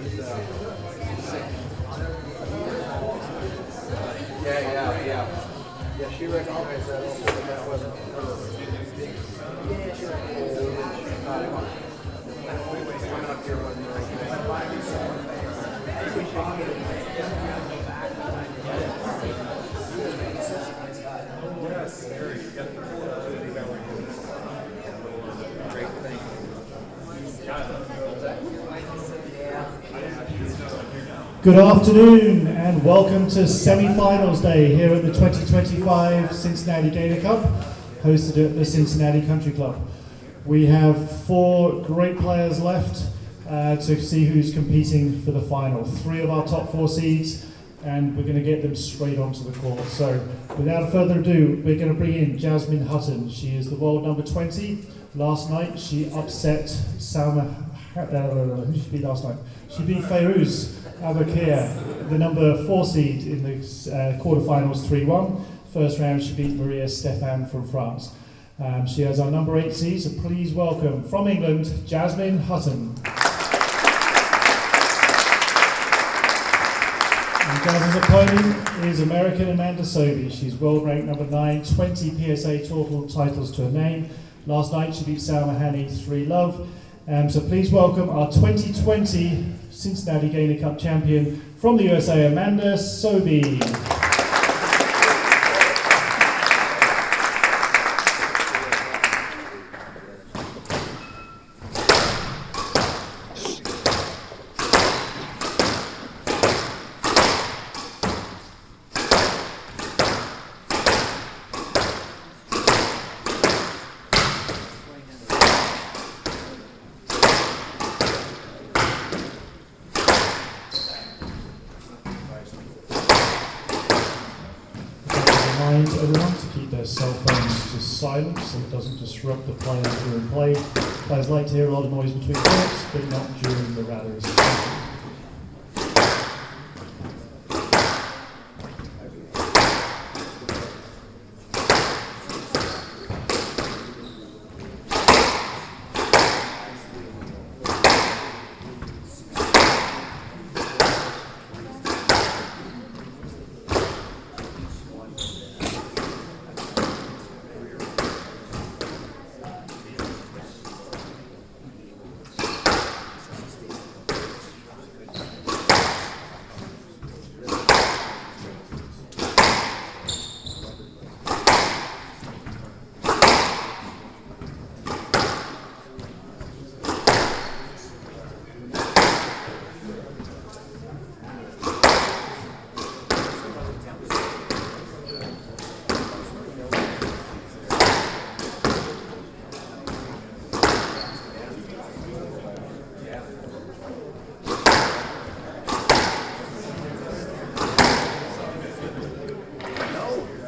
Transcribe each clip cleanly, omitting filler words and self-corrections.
Yeah, she recognized that also, but that wasn't her. Yeah, she went up here wasn't Good afternoon and welcome to semi-finals day here at the 2025 Cincinnati Gaynor Cup, hosted at the Cincinnati Country Club. We have 4 great players left to see who's competing for the final. 3 of our top 4 seeds, and we're going to get them straight onto the court. So without further ado, we're going to bring in Jasmine Hutton. She is the world number 20. Last night she upset who did she beat last night? She beat Fayrouz Abakir, the number 4 seed in the quarterfinals 3-1. First round she beat Maria Stefan from France. She has our number 8 seed, so please welcome from England, Jasmine Hutton. And Jasmine's opponent is American Amanda Sobhy. She's world ranked number 9, 20 PSA total titles to her name. Last night she beat Salma Hani 3-love. So please welcome our 2020 Cincinnati Gaynor Cup champion from the USA, Amanda Sobhy. Everyone to keep their cell phones to silent so it doesn't disrupt the player during play. Players like to hear a lot of noise between hits, but not during the rallies.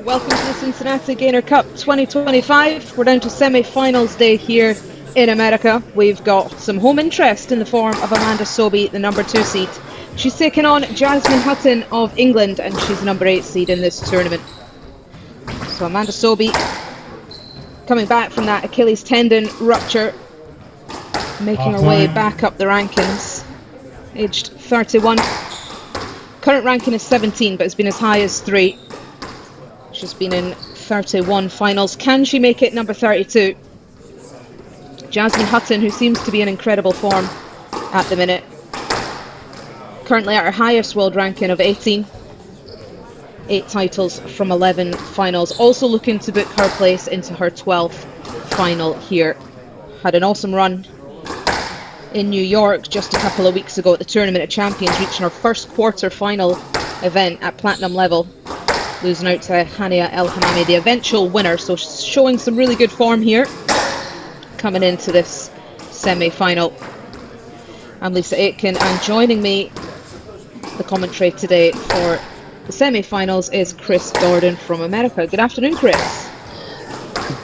Welcome to the Cincinnati Gaynor Cup 2025. We're down to semi-finals day here in America. We've got some home interest in the form of Amanda Sobhy, the number 2 seed. She's taken on Jasmine Hutton of England, and she's the number 8 seed in this tournament. So Amanda Sobhy, coming back from that Achilles tendon rupture, making her way back up the rankings. Aged 31. Current ranking is 17, but it's been as high as 3. She's been in 31 finals. Can she make it number 32? Jasmine Hutton, who seems to be in incredible form at the minute. Currently at her highest world ranking of 18. 8 titles from 11 finals. Also looking to book her place into her 12th final here. Had an awesome run in New York just a couple of weeks ago at the Tournament of Champions, reaching her first quarter-final event at platinum level, losing out to Hania El Hamami, the eventual winner. So showing some really good form here coming into this semi-final. I'm Lisa Aitken, and joining me the commentary today for the semi-finals is Chris Gordon from America. Good afternoon, Chris.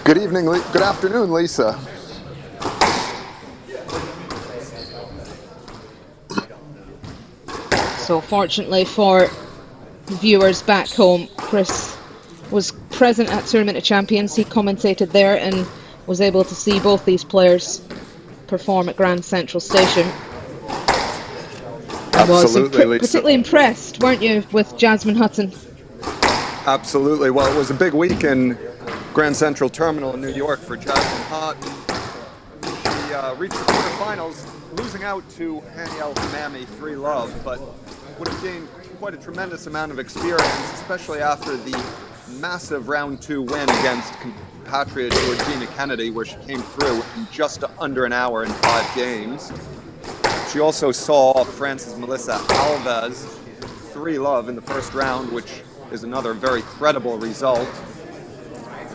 Good evening, good afternoon, Lisa. So fortunately for viewers back home, Chris was present at Tournament of Champions. He commentated there and was able to see both these players perform at Grand Central Station. was. And Absolutely, Lisa. particularly impressed, weren't you, with Jasmine Hutton? Absolutely. Well, it was a big week in Grand Central Terminal in New York for Jasmine Hutton. She reached the quarterfinals, losing out to Haniel Hamami 3-love, but would have gained quite a tremendous amount of experience, especially after the massive round 2 win against compatriot Georgina Kennedy, where she came through in just under an hour in 5 games. She also saw France's Melissa Alves 3-love in the first round, which is another very credible result.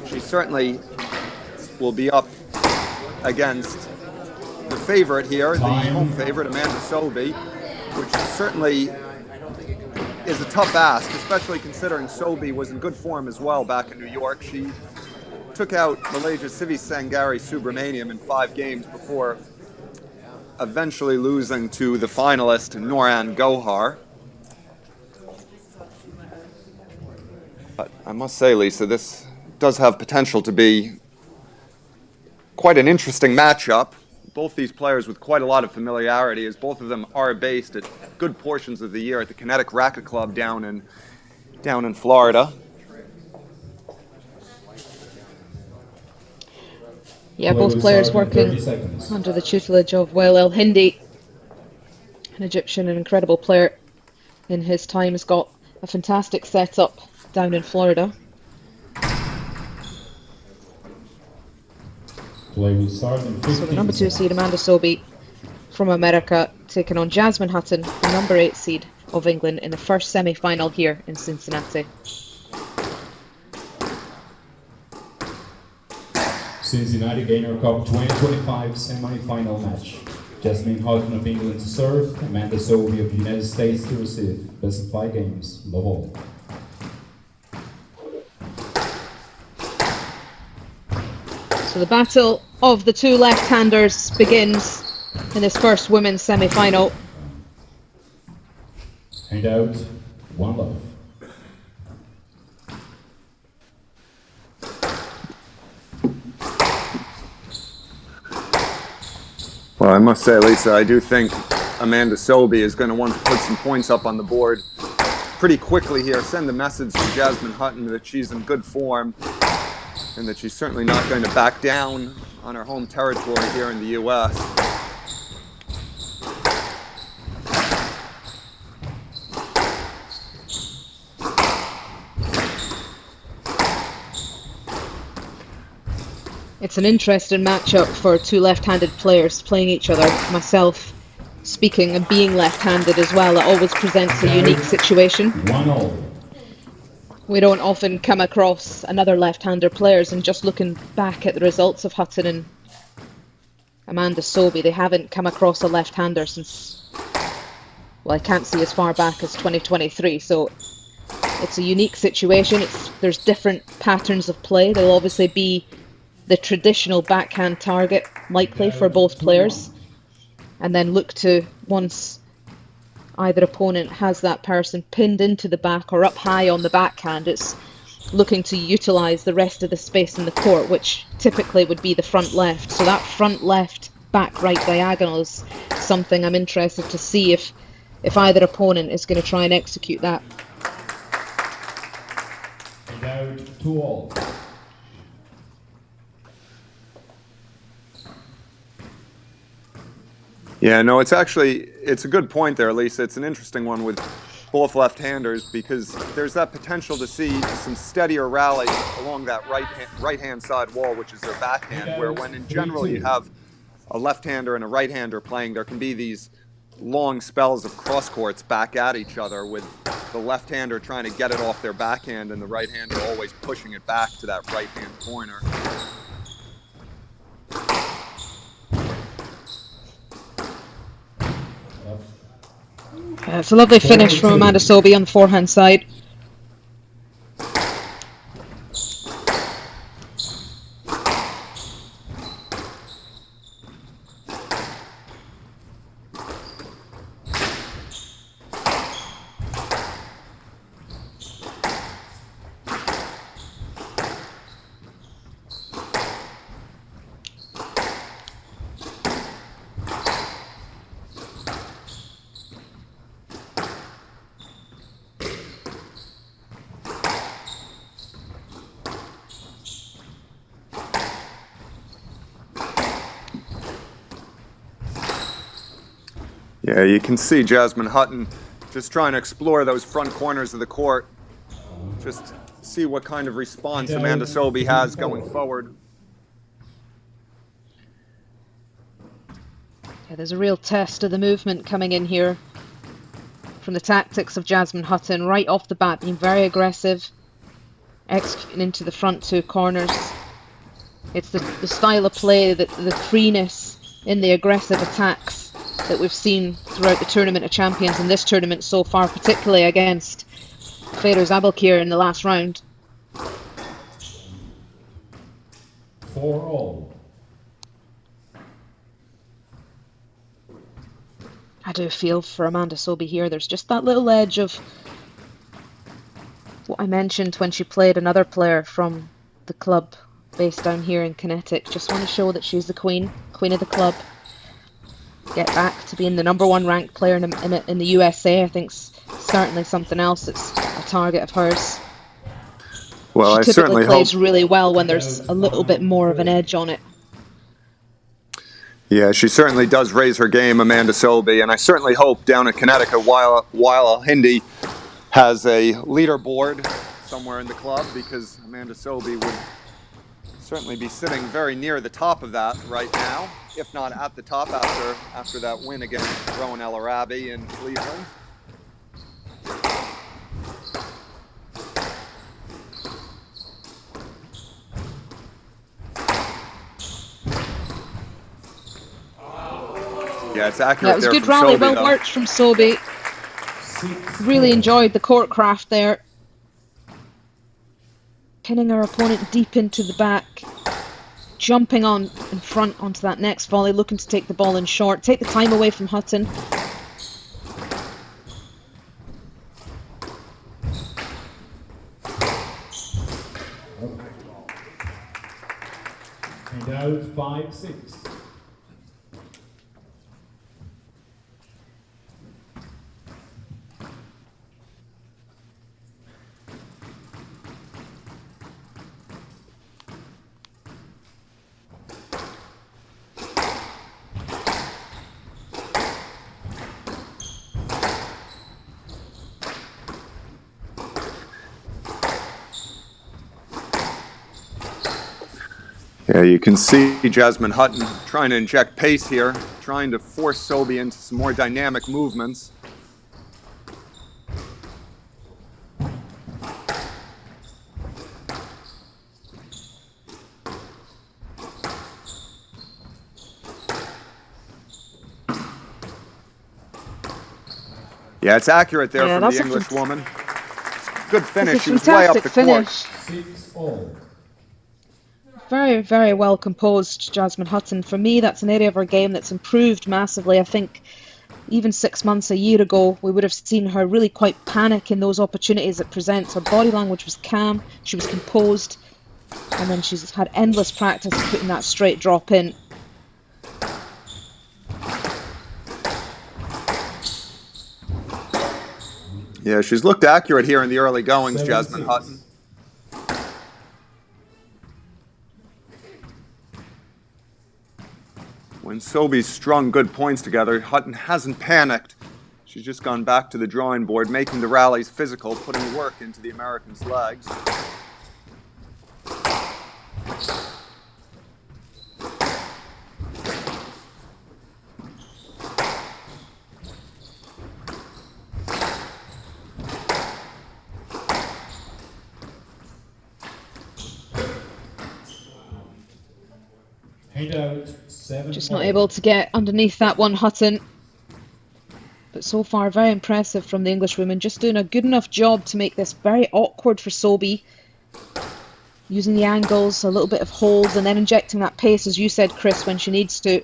She certainly will be up against the favorite here, the home favorite, Amanda Sobhy, which certainly is a tough ask, especially considering Sobhy was in good form as well back in New York. She took out Malaysia's Sivasangari Subramaniam in 5 games before eventually losing to the finalist Noran Gohar. But I must say, Lisa, this does have potential to be quite an interesting matchup. Both these players with quite a lot of familiarity, as both of them are based at good portions of the year at the Kinetic Racket Club down in Florida. Yeah, both players working under the tutelage of Wael El Hindi, an Egyptian, an incredible player in his time, has got a fantastic setup down in Florida. So the number 2 seed Amanda Sobhy from America taking on Jasmine Hutton, the number 8 seed of England, in the first semi-final here in Cincinnati. Cincinnati Gaynor Cup 2025 semi-final match. Jasmine Hutton of England to serve, Amanda Sobhy of the United States to receive. Best of 5 games, love all. So the battle of the 2 left-handers begins in this first women's semi-final. Hand out, 1-love. Well, I must say, Lisa, I do think Amanda Sobhy is going to want to put some points up on the board pretty quickly here. Send the message to Jasmine Hutton that she's in good form and that she's certainly not going to back down on her home territory here in the U.S. It's an interesting matchup for 2 left-handed players playing each other. Myself speaking and being left-handed as well, it always presents a unique situation. 1-all. We don't often come across another left-hander players, and just looking back at the results of Hutton and Amanda Sobhy, they haven't come across a left-hander since, well, I can't see as far back as 2023, so it's a unique situation. There's different patterns of play. There'll obviously be the traditional backhand target likely for both players, and then look to, once either opponent has that person pinned into the back or up high on the backhand, it's looking to utilise the rest of the space in the court, which typically would be the front left. So that front left, back right diagonal is something I'm interested to see if either opponent is going to try and execute that. Hand out, 2-all. Yeah, no, it's a good point there, Lisa. It's an interesting one with both left-handers because there's that potential to see some steadier rallies along that right-hand side wall, which is their backhand, where when in general you have a left-hander and a right-hander playing, there can be these long spells of cross courts back at each other with the left-hander trying to get it off their backhand and the right-hander always pushing it back to that right-hand corner. It's a lovely finish from Amanda Sobhy on the forehand side. Yeah, you can see Jasmine Hutton just trying to explore those front corners of the court. Just see what kind of response Amanda Sobhy has going forward. Yeah, there's a real test of the movement coming in here from the tactics of Jasmine Hutton right off the bat, being very aggressive, executing into the front two corners. It's the style of play, the freeness in the aggressive attacks that we've seen throughout the Tournament of Champions and this tournament so far, particularly against Fedor Zabelkir in the last round. 4-all. I do feel for Amanda Sobhy here. There's just that little edge of what I mentioned when she played another player from the club based down here in Connecticut. Just want to show that she's the queen of the club. Get back to being the #1 ranked player in the USA. I think certainly something else that's a target of hers. Well, she I certainly typically plays hope. really well when there's a little bit more of an edge on it. Yeah, she certainly does raise her game, Amanda Sobhy, and I certainly hope down in Connecticut, while Hindi has a leaderboard somewhere in the club, because Amanda Sobhy would certainly be sitting very near the top of that right now, if not at the top after that win against Rowan El Arabi in Cleveland. Yeah, it's accurate. Yeah, it was a good rally, well worked from Sobhy. Really enjoyed the court craft there. Pinning her opponent deep into the back. Jumping on in front onto that next volley, looking to take the ball in short. Take the time away from Hutton. And out 5-6. Yeah, you can see Jasmine Hutton trying to inject pace here, trying to force Sobhy into some more dynamic movements. Yeah, it's accurate there from the English woman. Good finish. She was way up the court. 6-all. Very, very well composed, Jasmine Hutton. For me, that's an area of her game that's improved massively. I think even 6 months, a year ago, we would have seen her really quite panic in those opportunities it presents. Her body language was calm, she was composed, and then she's had endless practice of putting that straight drop in. Yeah, she's looked accurate here in the early goings, Jasmine Hutton. When Sobhy's strung good points together, Hutton hasn't panicked. She's just gone back to the drawing board, making the rallies physical, putting work into the Americans' legs. Just not able to get underneath that one, Hutton. But so far, very impressive from the English women. Just doing a good enough job to make this very awkward for Sobhy. Using the angles, a little bit of holds, and then injecting that pace, as you said, Chris, when she needs to.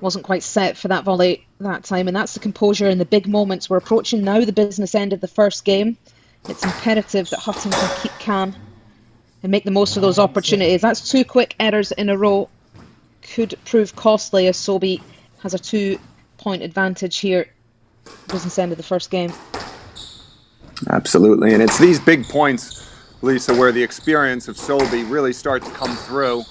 Wasn't quite set for that volley that time, and that's the composure in the big moments. We're approaching now the business end of the first game. It's imperative that Hutton can keep calm and make the most of those opportunities. That's 2 quick errors in a row. Could prove costly as Sobhy has a 2-point advantage here business end of the first game. Absolutely, and it's these big points, Lisa, where the experience of Sobhy really starts to come through.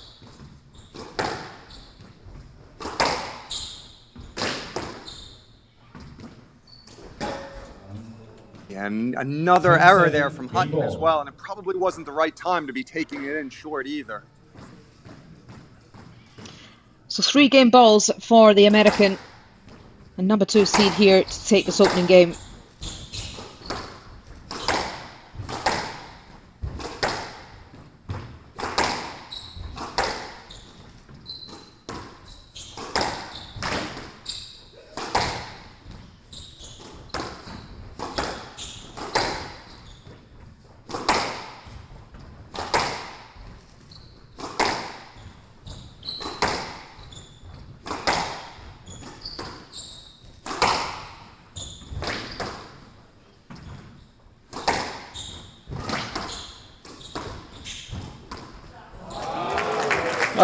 And another error there from Hutton as well, and it probably wasn't the right time to be taking it in short either. So 3 game balls for the American, and number 2 seed here to take this opening game.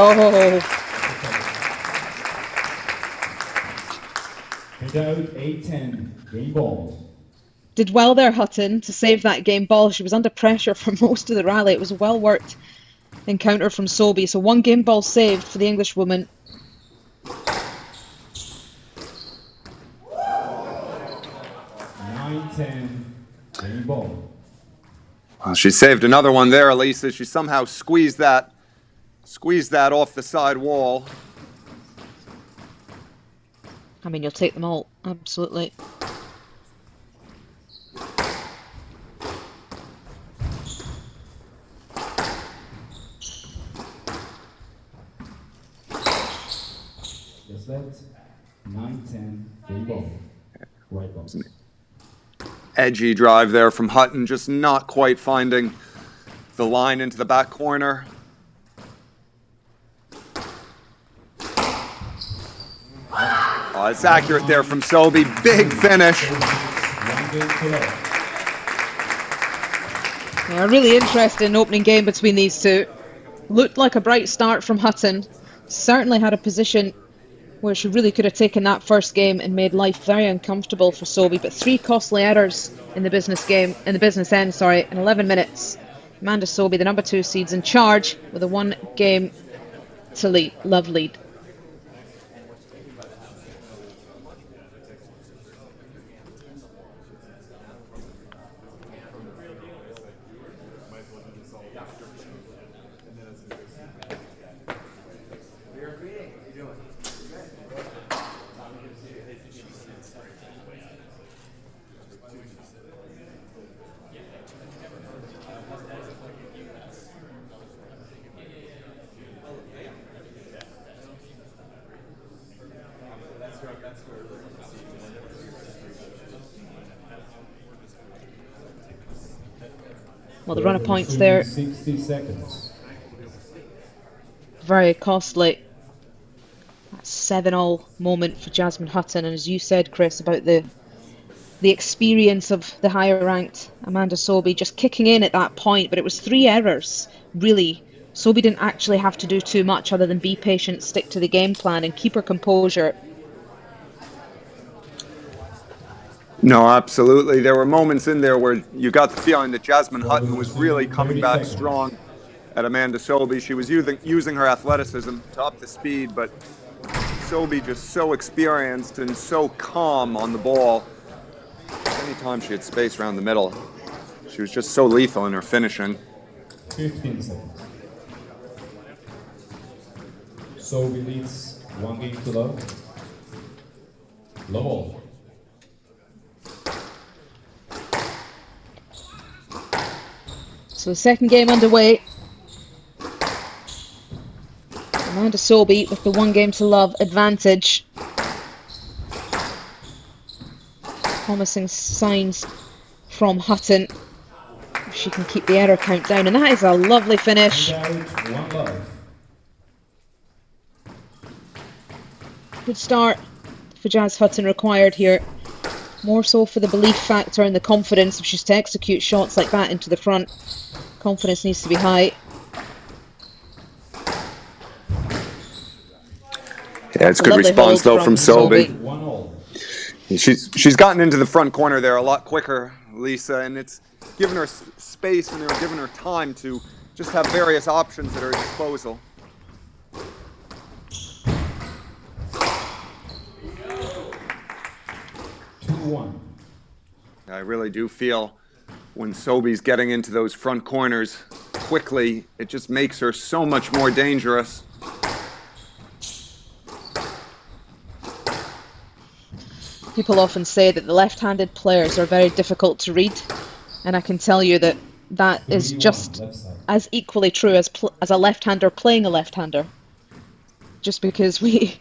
Oh, Hit out 8-10, game ball. did well there, Hutton, to save that game ball. She was under pressure for most of the rally. It was a well-worked encounter from Sobhy. So 1 game ball saved for the Englishwoman. 9-10, game ball. Well, she saved another one there, Lisa. She somehow squeezed that off the side wall. I mean, you'll take them all, absolutely. Just that. 9-10, game ball. Right box. Edgy drive there from Hutton, just not quite finding the line into the back corner. Oh, it's accurate there from Sobhy. Big finish. Yeah, a really interesting opening game between these two. Looked like a bright start from Hutton. Certainly had a position where she really could have taken that first game and made life very uncomfortable for Sobhy. But 3 costly errors in the business end, in 11 minutes. Amanda Sobhy, the number 2 seeds, in charge with a 1 game to love lead. Well, the run of points there, 60 seconds. very costly. That 7-all moment for Jasmine Hutton, and as you said, Chris, about the experience of the higher ranked Amanda Sobhy just kicking in at that point, but it was 3 errors, really. Sobhy didn't actually have to do too much other than be patient, stick to the game plan, and keep her composure. No, absolutely. There were moments in there where you got the feeling that Jasmine Hutton was really coming back strong at Amanda Sobhy. She was using her athleticism to up the speed, but Sobhy just so experienced and so calm on the ball. Anytime she had space around the middle, she was just so lethal in her finishing. 15 seconds. Sobhy leads 1 game to love. Love all. So the second game underway. Amanda Sobhy with the 1 game to love advantage. Promising signs from Hutton. If she can keep the error count down, and that is a lovely finish. Good start for Jazz Hutton required here. More so for the belief factor and the confidence if she's to execute shots like that into the front. Confidence needs to be high. Yeah, it's a good response though from Sobhy. She's gotten into the front corner there a lot quicker, Lisa, and it's given her space and they're giving her time to just have various options at her disposal. 2-1. I really do feel when Sobhy's getting into those front corners quickly, it just makes her so much more dangerous. People often say that the left-handed players are very difficult to read, and I can tell you that that is just as equally true as a left-hander playing a left-hander. Just because we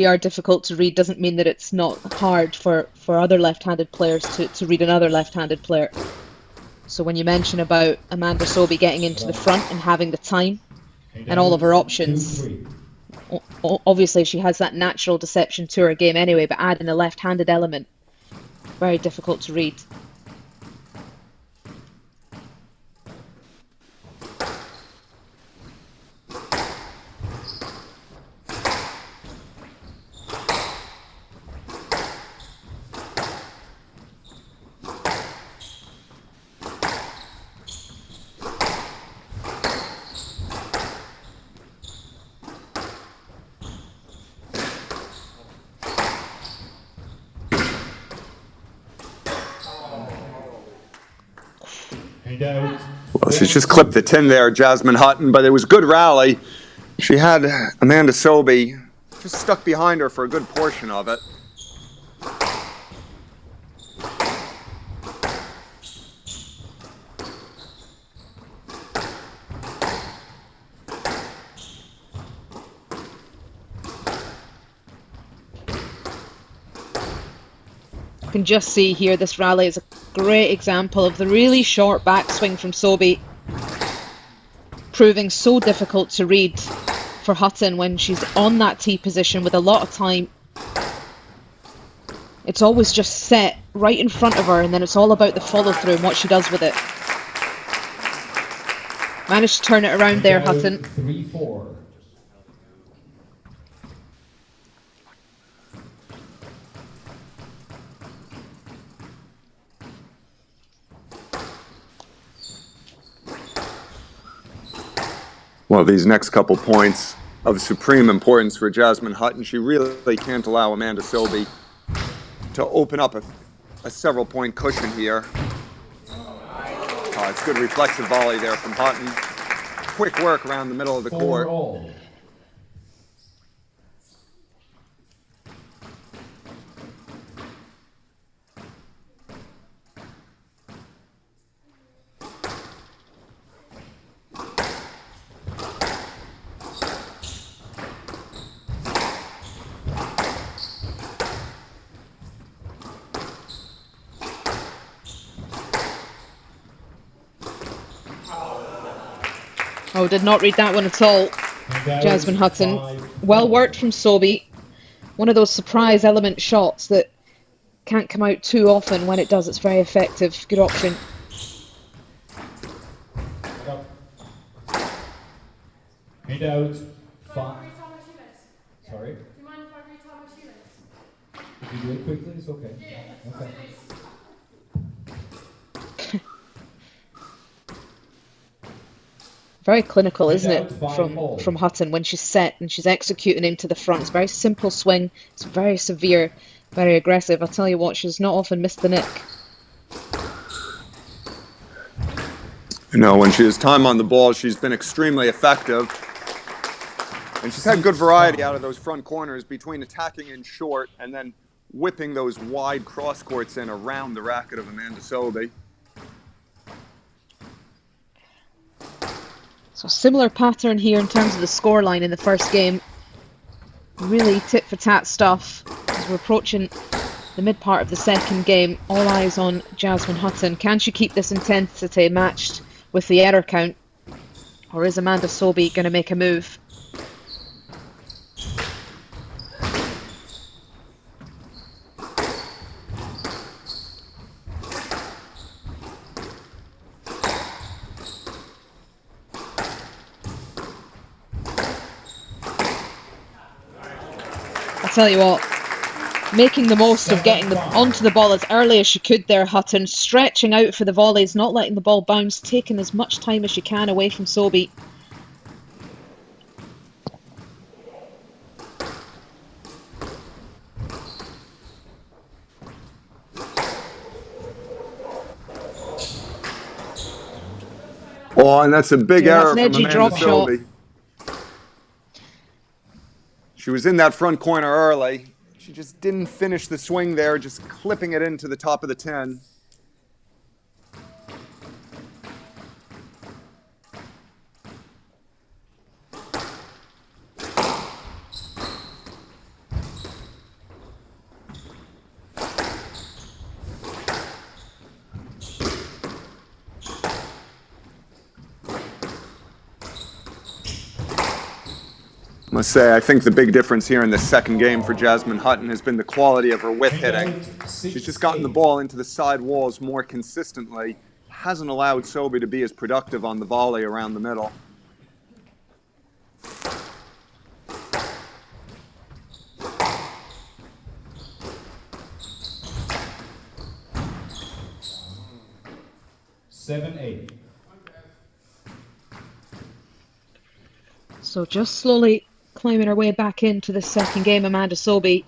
are difficult to read doesn't mean that it's not hard for other left-handed players to read another left-handed player. So when you mention about Amanda Sobhy getting into the front and having the time and all of her options, obviously she has that natural deception to her game anyway, but adding a left-handed element, very difficult to read. Well, she's just clipped the tin there, Jasmine Hutton, but it was a good rally. She had Amanda Sobhy just stuck behind her for a good portion of it. You can just see here this rally is a great example of the really short backswing from Sobhy, proving so difficult to read for Hutton when she's on that tee position with a lot of time. It's always just set right in front of her, and then it's all about the follow through and what she does with it. Managed to turn it around there, Hutton. 3-4. Well, these next couple points of supreme importance for Jasmine Hutton. She really can't allow Amanda Sobhy to open up a several-point cushion here. It's good reflexive volley there from Hutton. Quick work around the middle of the court. All. Oh, did not read that one at all. Jasmine Hutton. Well worked from Sobhy. One of those surprise element shots that can't come out too often. When it does, it's very effective. Good option. Hand out. 5. Sorry? Do you mind if I read how much you is? If you do it quickly, it's okay. Okay. Very clinical, isn't it, from Hutton when she's set and she's executing into the front. It's a very simple swing. It's very severe, very aggressive. I'll tell you what, she's not often missed the nick. You know, when she has time on the ball, she's been extremely effective. And she's had good variety out of those front corners between attacking in short and then whipping those wide cross courts in around the racket of Amanda Sobhy. So similar pattern here in terms of the scoreline in the first game. Really tit-for-tat stuff as we're approaching the mid part of the second game. All eyes on Jasmine Hutton. Can she keep this intensity matched with the error count? Or is Amanda Sobhy going to make a move? Tell you what, Making the most of getting onto the ball as early as she could there, Hutton. Stretching out for the volleys, not letting the ball bounce, taking as much time as she can away from Sobhy. Oh, and that's a big Yeah, error that's an from edgy Amanda drop shot. Sobhy. She was in that front corner early. She just didn't finish the swing there, just clipping it into the top of the 10. I must say, I think the big difference here in the second game for Jasmine Hutton has been the quality of her whip hitting. She's just gotten the ball into the side walls more consistently, hasn't allowed Sobhy to be as productive on the volley around the middle. Seven, 8. So just slowly climbing her way back into the second game, Amanda Sobhy.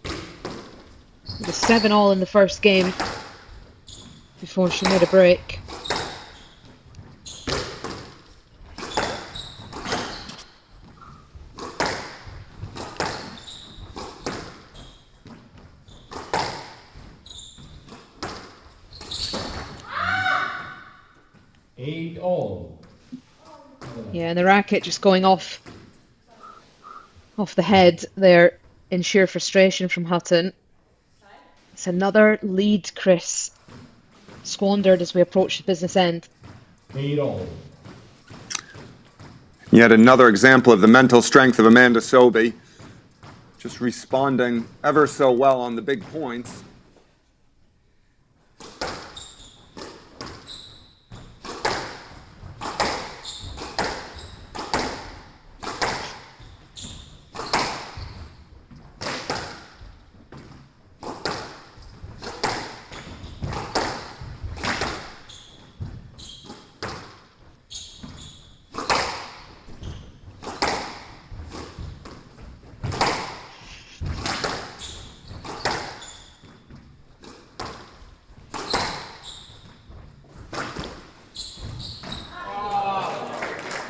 It was 7-all in the first game before she made a break. Eight all. Yeah, and the racket just going off the head there in sheer frustration from Hutton. It's another lead, Chris, squandered as we approach the business end. 8 all. Yet another example of the mental strength of Amanda Sobhy, just responding ever so well on the big points.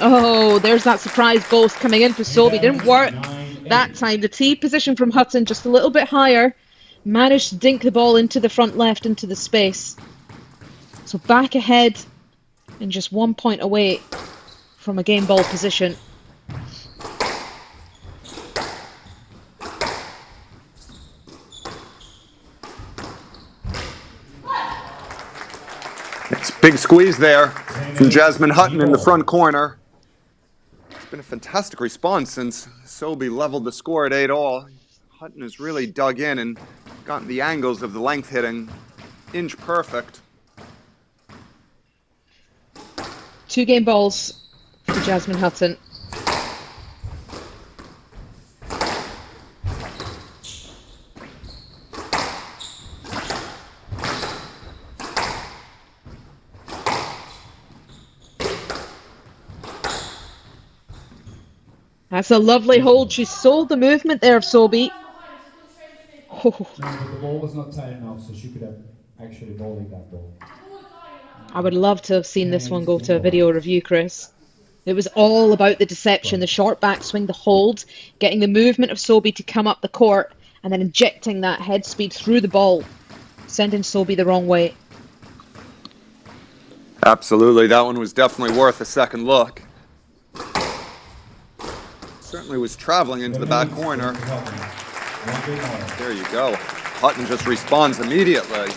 Oh, there's that surprise boast coming in for Sobhy. Didn't work that time. The tee position from Hutton just a little bit higher. Managed to dink the ball into the front left, into the space. So back ahead and just 1 point away from a game ball position. It's a big squeeze there from Jasmine Hutton in the front corner. It's been a fantastic response since Sobhy leveled the score at 8-all. Hutton has really dug in and gotten the angles of the length hitting inch perfect. 2 game balls for Jasmine Hutton. That's a lovely hold. She sold the movement there of Sobhy. Oh. No, but the ball was not tight enough, so she could have actually volleyed that ball. I would love to have seen this one go to a video review, Chris. It was all about the deception, the short backswing, the hold, getting the movement of Sobhy to come up the court, and then injecting that head speed through the ball, sending Sobhy the wrong way. Absolutely, that one was definitely worth a second look. Certainly was traveling into the back corner. There you go. Hutton just responds immediately.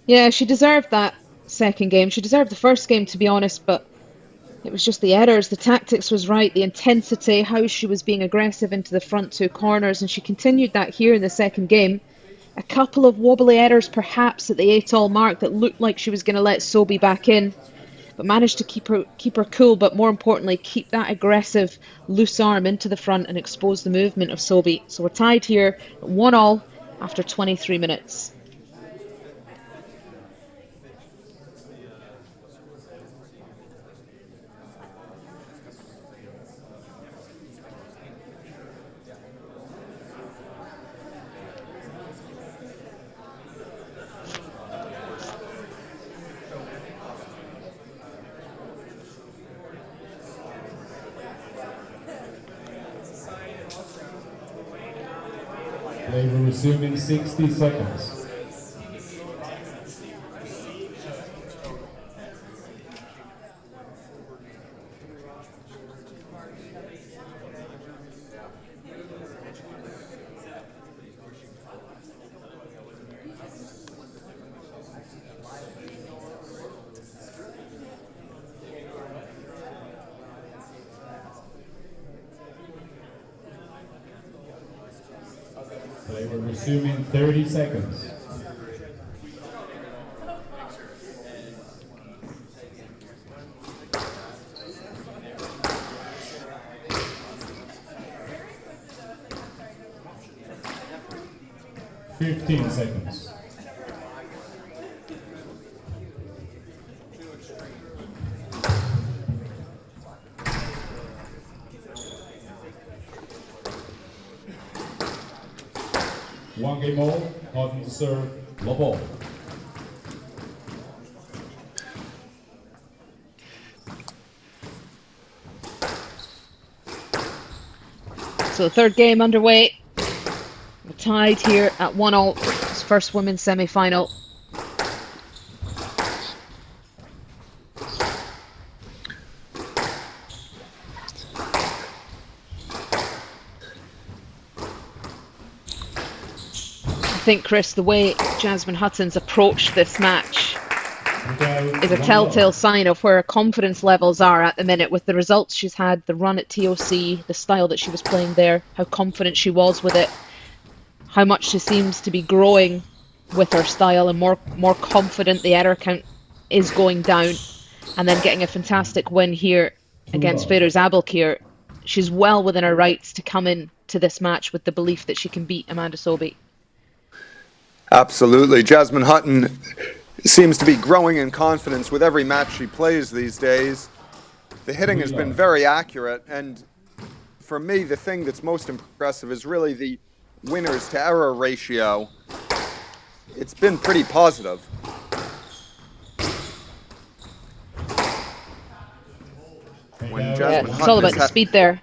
Yeah, she deserved that second game. She deserved the first game, to be honest, but it was just the errors. The tactics was right, the intensity, how she was being aggressive into the front 2 corners, and she continued that here in the second game. A couple of wobbly errors perhaps at the 8-all mark that looked like she was going to let Sobhy back in. but managed to keep her cool, but more importantly, keep that aggressive loose arm into the front and expose the movement of Sobhy. So we're tied here at 1-1 after 23 minutes. Play will resume in 60 seconds. Play will resume in 30 seconds. Fifteen seconds. One game all, Hutton to serve, love all. So the third game underway. We're tied here at 1-1. It's first women's semi-final. I think, Chris, the way Jasmine Hutton's approached this match is a telltale sign of where her confidence levels are at the minute with the results she's had, the run at TOC, the style that she was playing there, how confident she was with it, how much she seems to be growing with her style and more confident. The error count is going down, and then getting a fantastic win here against Feroz Abelkir. She's well within her rights to come in to this match with the belief that she can beat Amanda Sobhy. Absolutely. Jasmine Hutton seems to be growing in confidence with every match she plays these days. The hitting has been very accurate, and for me, the thing that's most impressive is really the winners to error ratio. It's been pretty positive. When Jasmine It's all about the speed there.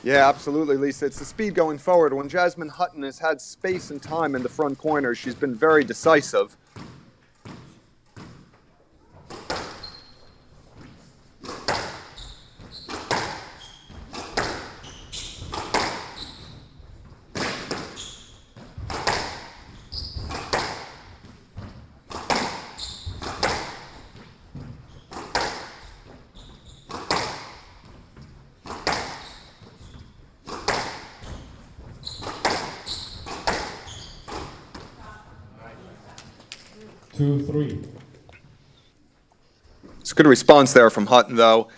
Yeah, absolutely, Lisa. It's the speed going forward. When Jasmine Hutton has had space and time in the front corner, she's been very decisive. It's a good response there from Hutton, though,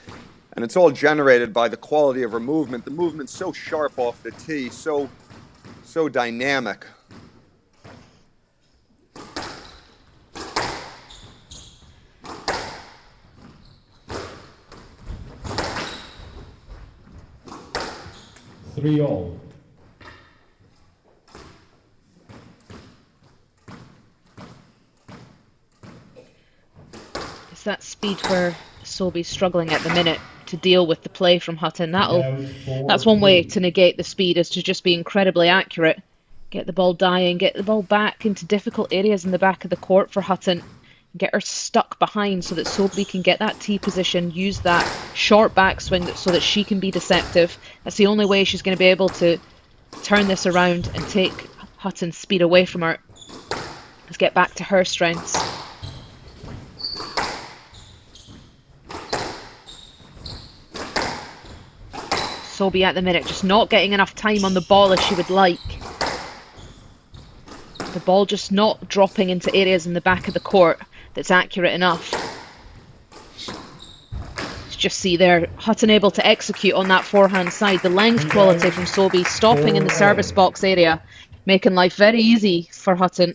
and it's all generated by the quality of her movement. The movement's so sharp off the tee, so dynamic. Three all. That speed where Sobhy's struggling at the minute to deal with the play from Hutton. That's one way to negate the speed, is to just be incredibly accurate, get the ball dying, get the ball back into difficult areas in the back of the court for Hutton, get her stuck behind so that Sobhy can get that tee position, use that short backswing so that she can be deceptive. That's the only way she's going to be able to turn this around and take Hutton's speed away from her. Let's get back to her strengths. Sobhy at the minute just not getting enough time on the ball as she would like. The ball just not dropping into areas in the back of the court that's accurate enough. just see there, Hutton able to execute on that forehand side. The length quality from Sobhy, stopping in the service box area, making life very easy for Hutton.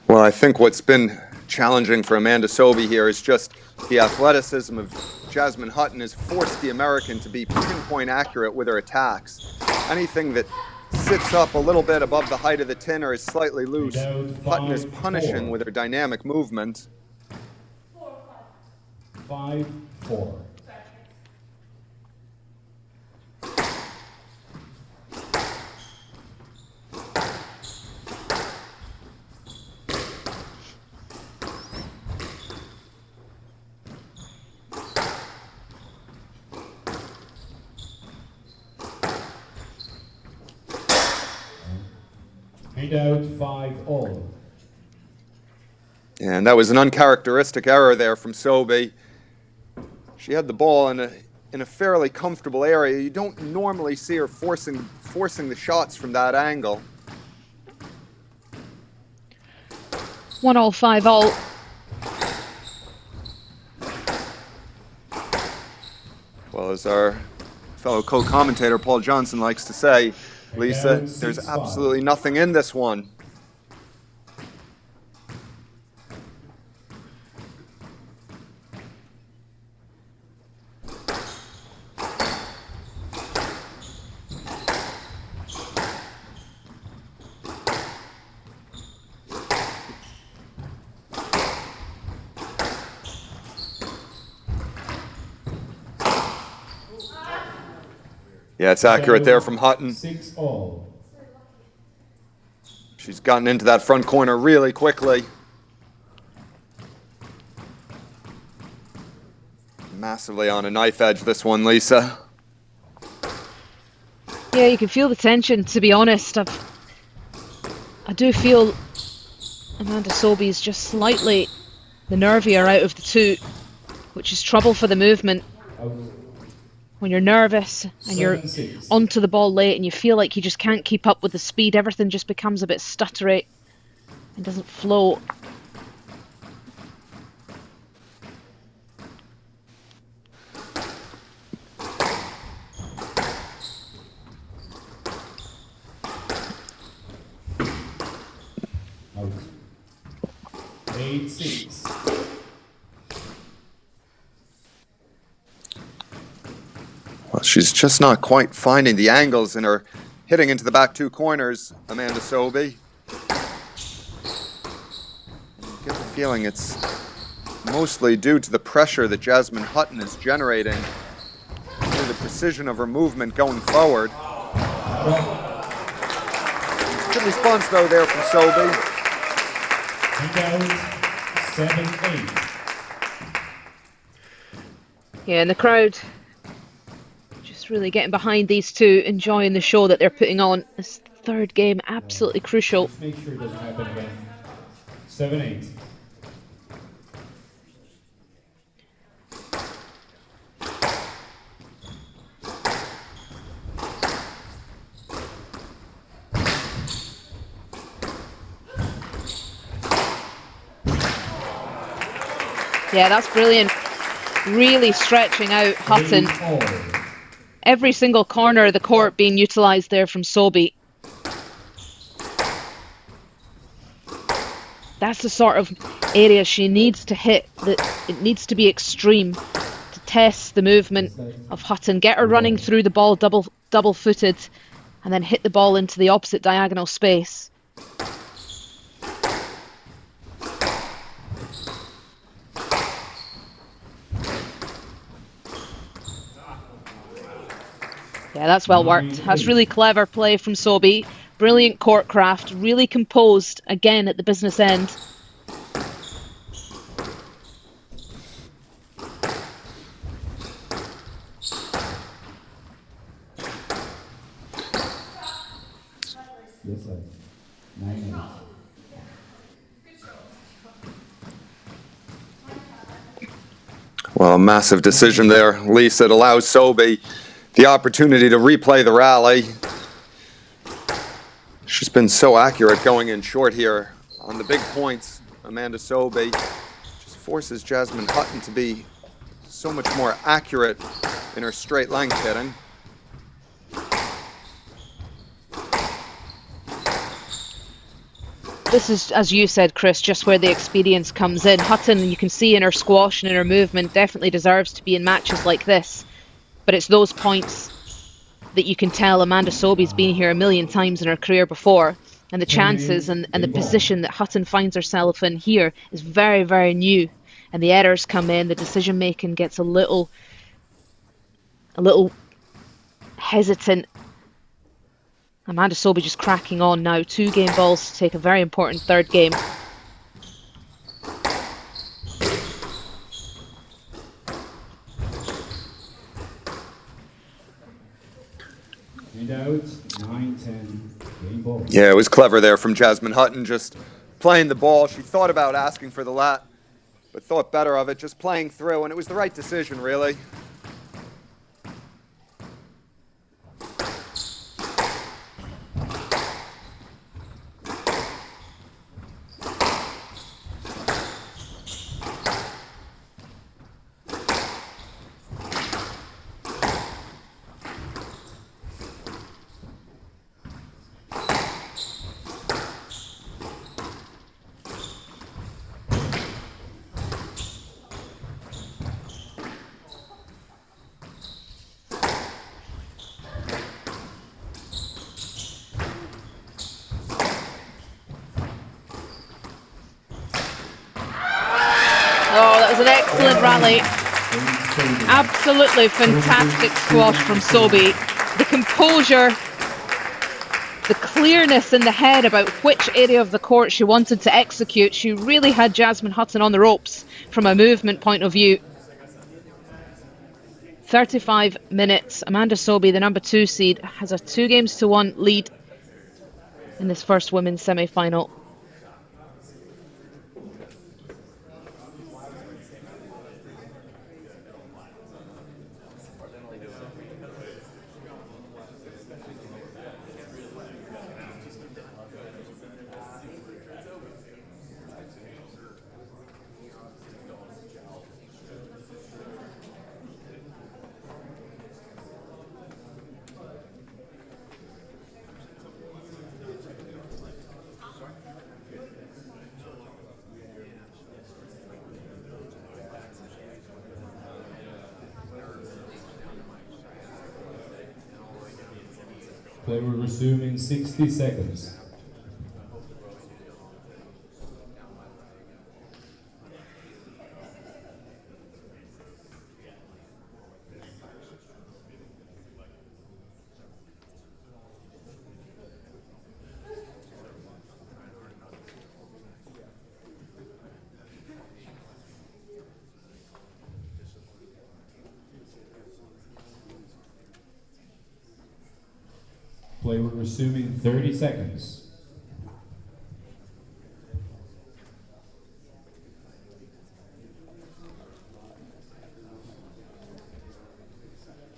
Well, I think what's been challenging for Amanda Sobhy here is just the athleticism of Jasmine Hutton has forced the American to be pinpoint accurate with her attacks. Anything that sits up a little bit above the height of the tin or is slightly loose, Hutton is punishing with her dynamic movement. 5-4. Out 5-all. And that was an uncharacteristic error there from Sobhy. She had the ball in a fairly comfortable area. You don't normally see her forcing the shots from that angle. 1-all, 5-all. Well, as our fellow co-commentator Paul Johnson likes to say, Lisa, there's absolutely nothing in this one. Yeah, it's accurate there from Hutton. 6-all. She's gotten into that front corner really quickly. Massively on a knife edge, this one, Lisa. Yeah, you can feel the tension, to be honest. I do feel Amanda Sobhy is just slightly the nervier out of the two, which is trouble for the movement. When you're nervous and you're onto the ball late and you feel like you just can't keep up with the speed, everything just becomes a bit stuttery and doesn't flow. Out. 8-6. Well, she's just not quite finding the angles in her hitting into the back two corners, Amanda Sobhy. I get the feeling it's mostly due to the pressure that Jasmine Hutton is generating through the precision of her movement going forward. Good response, though, there from Sobhy. 7-8. Yeah, and the crowd just really getting behind these two, enjoying the show that they're putting on. This third game, absolutely crucial. Just make sure it doesn't happen again. 7-8. Yeah, that's brilliant. Really stretching out Hutton. Every single corner of the court being utilised there from Sobhy. That's the sort of area she needs to hit. It needs to be extreme to test the movement of Hutton. Get her running through the ball double-footed and then hit the ball into the opposite diagonal space. Yeah, that's well worked. That's really clever play from Sobhy. Brilliant court craft, really composed again at the business end. Yes, sir. 9-8. Well, a massive decision there, Lisa. It allows Sobhy the opportunity to replay the rally. She's been so accurate going in short here on the big points. Amanda Sobhy forces Jasmine Hutton to be so much more accurate in her straight length hitting. This is, as you said, Chris, just where the experience comes in. Hutton, you can see in her squash and in her movement, definitely deserves to be in matches like this. But it's those points that you can tell Amanda Sobhy's been here a million times in her career before. And the chances and the position that Hutton finds herself in here is very, very new. And the errors come in, the decision making gets a little hesitant. Amanda Sobhy just cracking on now. 2 game balls to take a very important third game. And out, 9-10, game ball. Yeah, it was clever there from Jasmine Hutton, just playing the ball. She thought about asking for the lat, but thought better of it, just playing through, and it was the right decision, really. Oh, that was an excellent rally. Absolutely fantastic squash from Sobhy. The composure, the clearness in the head about which area of the court she wanted to execute. She really had Jasmine Hutton on the ropes from a movement point of view. 35 minutes. Amanda Sobhy, the number 2 seed, has a 2-1 lead in this first women's semi-final. Play will resume in 60 seconds. Play will resume in 30 seconds.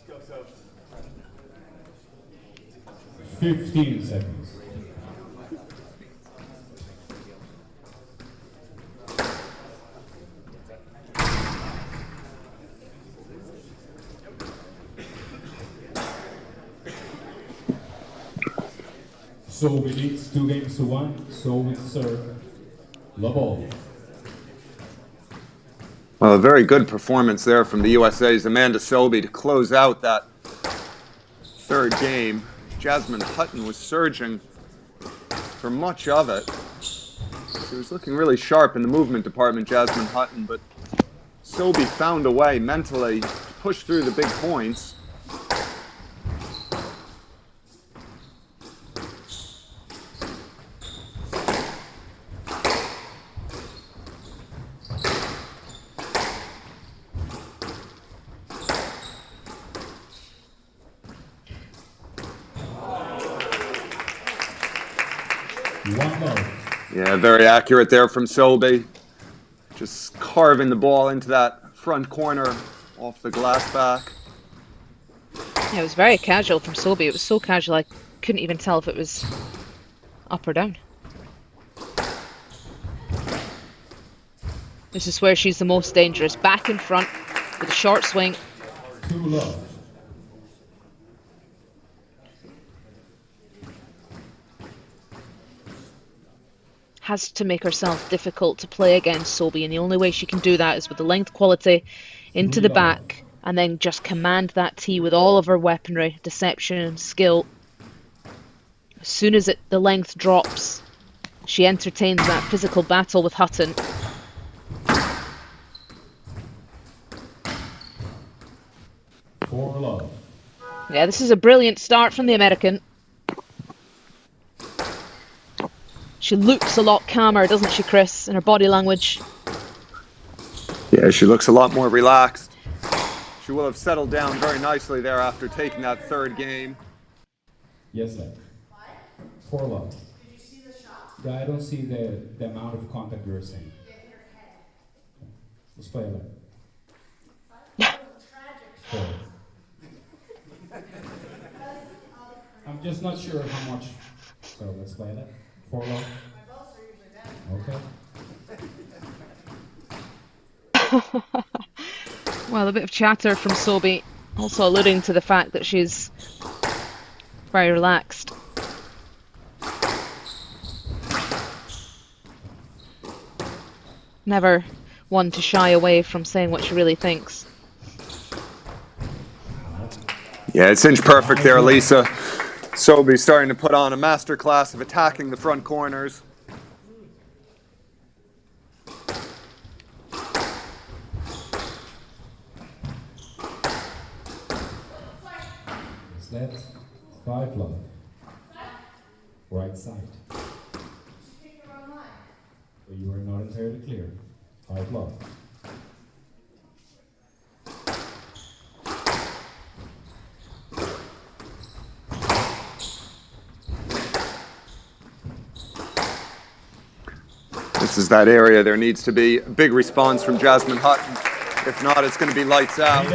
Go, so. 15 seconds. Sobhy leads 2-1, Sobhy to serve. Love all. Well, a very good performance there from the USA's Amanda Sobhy to close out that third game. Jasmine Hutton was surging for much of it. She was looking really sharp in the movement department, Jasmine Hutton, but Sobhy found a way mentally to push through the big points. Yeah, very accurate there from Sobhy. Just carving the ball into that front corner off the glass back. Yeah, it was very casual from Sobhy. It was so casual I couldn't even tell if it was up or down. It This is where she's the most dangerous. Back in front with a short swing. 2-love. Has to make herself difficult to play against Sobhy, and the only way she can do that is with the length quality into the back, and then just command that tee with all of her weaponry, deception, skill. As soon as the length drops, she entertains that physical battle with Hutton. Love. Yeah, this is a brilliant start from the American. She looks a lot calmer, doesn't she, Chris, in her body language? Yeah, she looks a lot more relaxed. She will have settled down very nicely there after taking that third game. Yes, sir. 4-love. Did you see the shot? Yeah, I don't see the amount of contact you're saying. Let's play that. 4. I'm just not sure how much. So let's play that. 4-love. Okay. Well, a bit of chatter from Sobhy, also alluding to the fact that she's very relaxed. Never one to shy away from saying what she really thinks. Yeah, it's inch perfect there, Lisa. Sobhy starting to put on a masterclass of attacking the front corners. Is that 5-love? Right side. You are not entirely clear. 5-love. This is that area. There needs to be a big response from Jasmine Hutton. If not, it's going to be lights out.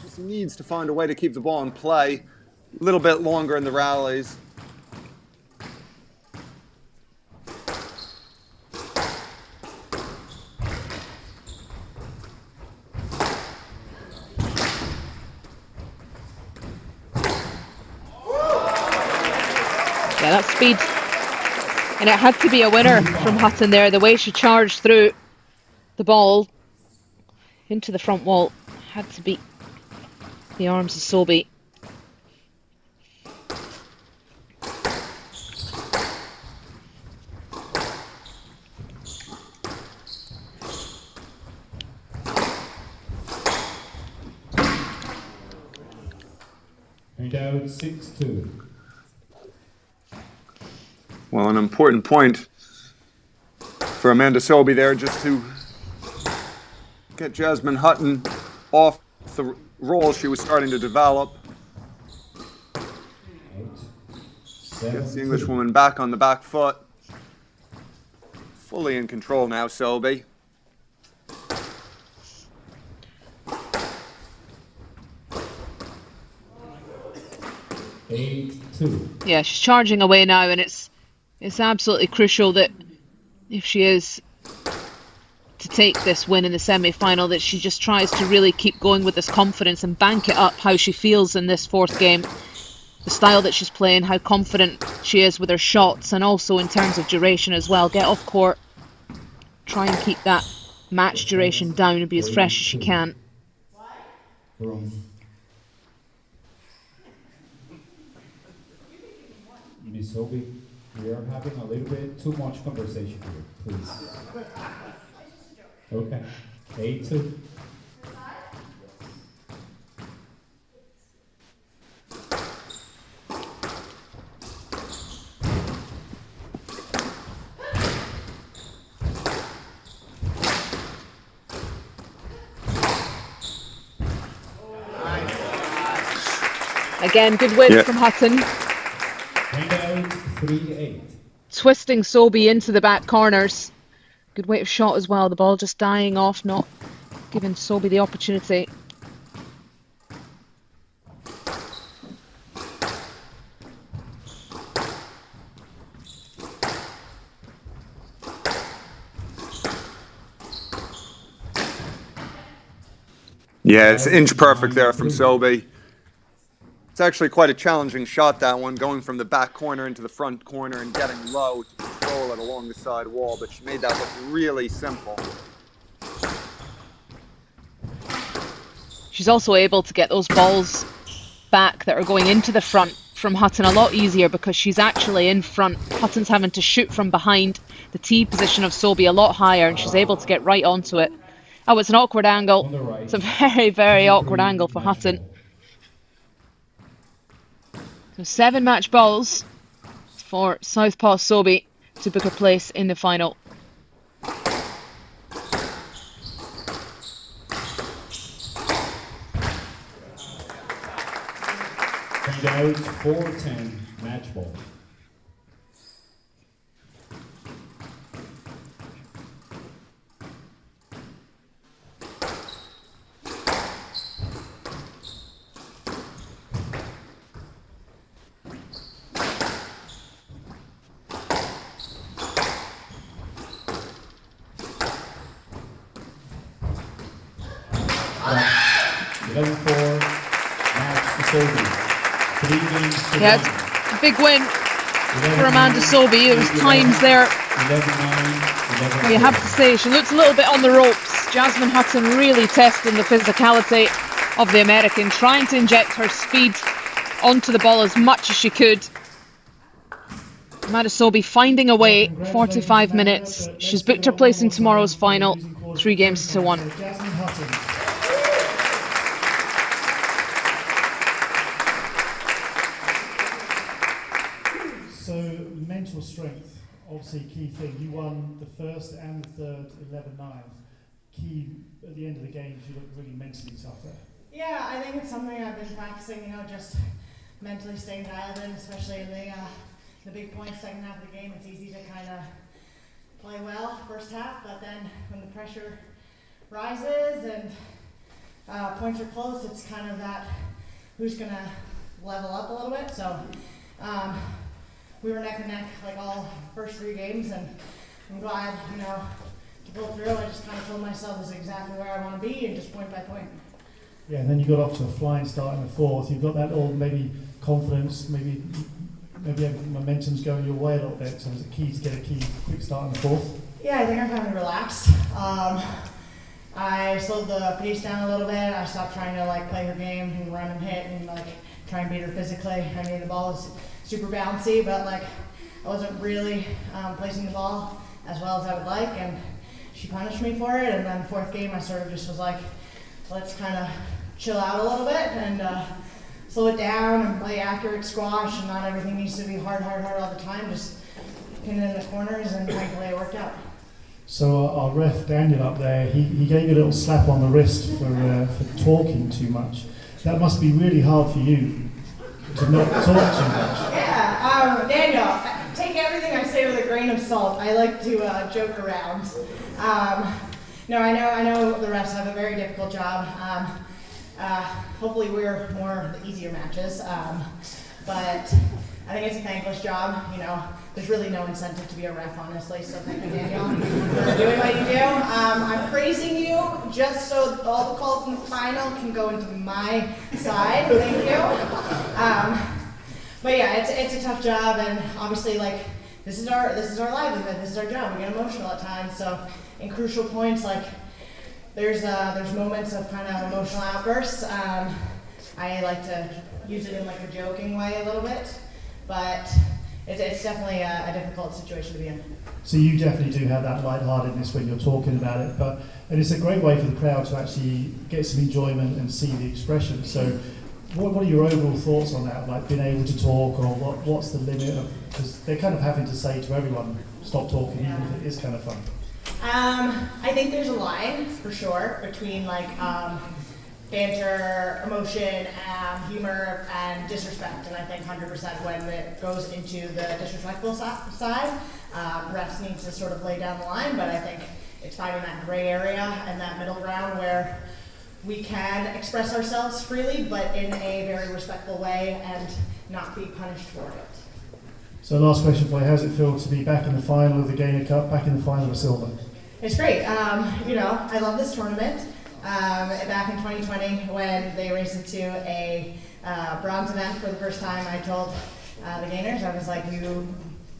Just needs to find a way to keep the ball in play a little bit longer in the rallies. Yeah, that speed. And it had to be a winner from Hutton there. The way she charged through the ball into the front wall had to beat the arms of Sobhy. And out 6-2. Well, an important point for Amanda Sobhy there, just to get Jasmine Hutton off the roll she was starting to develop. Gets the Englishwoman back on the back foot. Fully in control now, Sobhy. Yeah, she's charging away now, and it's absolutely crucial that if she is to take this win in the semi-final, that she just tries to really keep going with this confidence and bank it up how she feels in this fourth game. The style that she's playing, how confident she is with her shots, and also in terms of duration as well. Get off court, try and keep that match duration down and be as fresh as she can. Miss Sobhy, we are having a little bit too much conversation here, please. Okay. 8-2. Again, good win from Hutton. 3-8. Twisting Sobhy into the back corners. Good weight of shot as well. The ball just dying off, not giving Sobhy the opportunity. Yeah, it's inch perfect there from Sobhy. It's actually quite a challenging shot, that one, going from the back corner into the front corner and getting low to control it along the side wall, but she made that look really simple. She's also able to get those balls back that are going into the front from Hutton a lot easier because she's actually in front. Hutton's having to shoot from behind the tee position of Sobhy a lot higher, and she's able to get right onto it. Oh, it's an awkward angle. It's a very, very awkward angle for Hutton. So 7 match balls for Southpaw Sobhy to book a place in the final. Trained out 4-10 match ball. Yeah, it's a big win for Amanda Sobhy. There was times there where you have to say she looks a little bit on the ropes. Jasmine Hutton really testing the physicality of the American, trying to inject her speed onto the ball as much as she could. Amanda Sobhy finding a way, 45 minutes. She's booked her place in tomorrow's final, 3-1. So mental strength, obviously key thing. You won the first and the third 11-9. Key at the end of the games, you look really mentally tough there. Yeah, I think it's something I've been practicing, just mentally staying dialed in, especially in the big points second half of the game. It's easy to kind of play well first half, but then when the pressure rises and points are close, it's kind of that who's going to level up a little bit. So we were neck and neck like all first 3 games, and I'm glad, to pull through. I just kind of told myself this is exactly where I want to be, and just point by point. Yeah, and then you got off to a flying start in the fourth. You've got that old maybe confidence, maybe momentum's going your way a little bit. So was it key to get a quick start in the fourth? Yeah, I think I'm kind of relaxed. I slowed the pace down a little bit. I stopped trying to play her game and run and hit and try and beat her physically. I knew the ball was super bouncy, but I wasn't really placing the ball as well as I would like, and she punished me for it. And then the fourth game, I sort of just was like, let's kind of chill out a little bit and slow it down and play accurate squash, and not everything needs to be hard all the time. Just pin it in the corners, and thankfully it worked out. So our ref Daniel up there, he gave you a little slap on the wrist for talking too much. That must be really hard for you to not talk too much. Yeah, Daniel, take everything I say with a grain of salt. I like to joke around. No, I know the refs have a very difficult job. Hopefully we're more the easier matches, but I think it's a thankless job. There's really no incentive to be a ref, honestly, so thank you, Daniel, for doing what you do. I'm praising you just so all the calls in the final can go into my side. Thank you. But yeah, it's a tough job, and obviously, this is our livelihood, this is our job. We get emotional at times, so in crucial points, there's moments of kind of emotional outbursts. I like to use it in a joking way a little bit, but it's definitely a difficult situation to be in. So you definitely do have that lightheartedness when you're talking about it, and it's a great way for the crowd to actually get some enjoyment and see the expression. So what are your overall thoughts on that, being able to talk, or what's the limit? Because they're kind of having to say to everyone, stop talking, even if it is kind of fun. I think there's a line, for sure, between banter, emotion, humor, and disrespect. And I think 100% when it goes into the disrespectful side, refs need to sort of lay down the line, but I think it's finding that gray area and that middle ground where we can express ourselves freely, but in a very respectful way and not be punished for it. So last question for you, how does it feel to be back in the final of the Gaynor Cup, back in the final of silver? It's great. I love this tournament. back in 2020 when they raced it to a bronze event for the first time. I told the Gaynors, I was like, you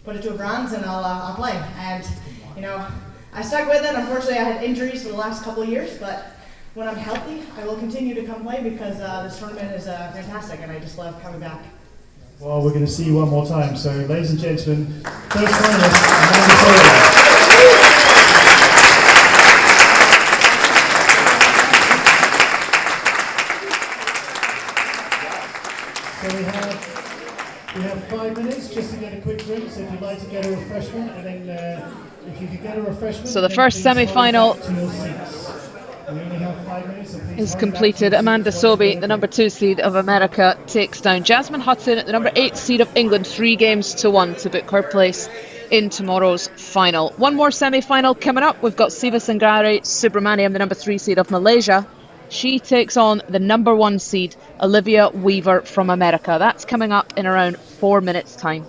put it to a bronze and I'll play. And you know, I stuck with it. Unfortunately, I had injuries for the last couple of years, but when I'm healthy, I will continue to come play because this tournament is fantastic and I just love coming back. Well, we're going to see you one more time. So, ladies and gentlemen, first finalist, Amanda Sobhy. So we have 5 minutes just to get a quick drink. So if you'd like to get a refreshment, and then if you could get a refreshment. So the then first please semi-final hurry back to your seats. We only have 5 minutes, so please is hurry back completed. to your Amanda seats while Sobhy, you the number 2 seed of America, takes down Jasmine Hutton, the number 8 seed of England, 3 games to 1 to book her place in tomorrow's final. One more semi-final coming up. We've got Sivasangari, Subramaniam, the number 3 seed of Malaysia. She takes on the number 1 seed, Olivia Weaver from America. That's coming up in around 4 minutes' time.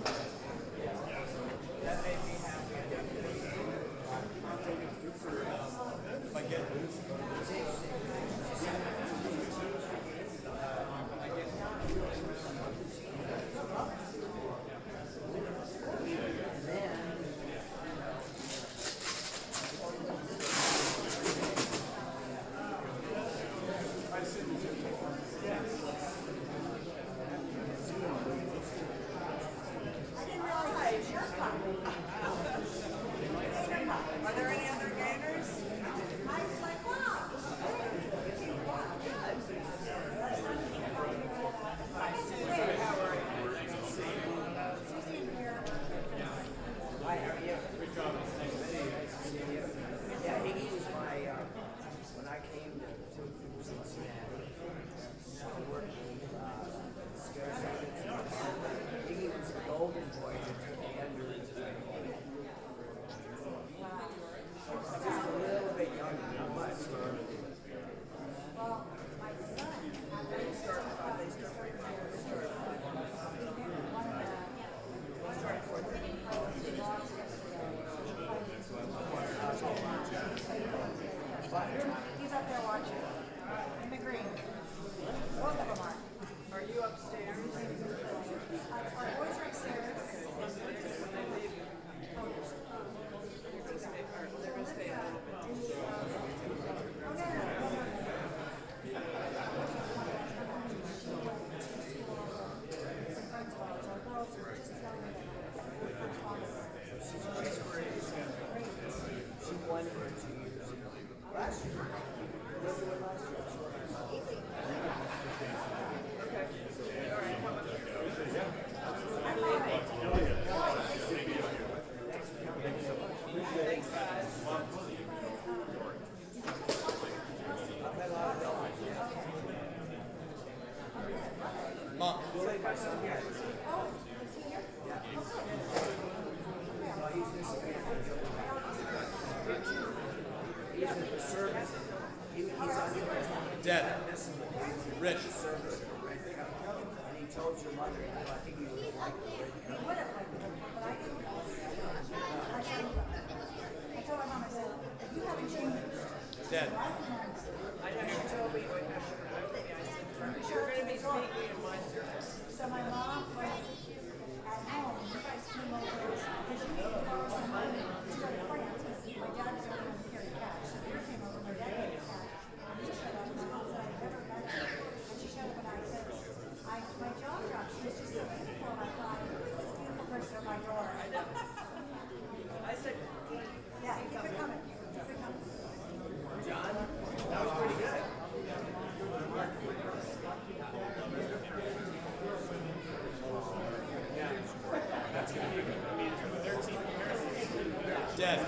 When I came to Cincinnati, I worked with he was the golden boy that took me under his wing. Just a little bit younger, not much. He's up there watching. In the green. Both of them are. Are you upstairs? Our boys are upstairs. Dead. Rich. And he told your mother, I think you would like the red cup. I told my mom, I said, if you haven't changed. Dead. You're going to be speaking in my service. So my mom was at home. You guys came over because she needed to borrow some money to go to France because my dad was going to carry cash. So here came over, my dad carried cash. She showed up, my mom said, I've never met her. And she showed up and I said, my jaw dropped. She was just so beautiful. And I thought, this beautiful person at my door. I said, yeah, keep it coming. Keep it coming. John, that was pretty good. Dead.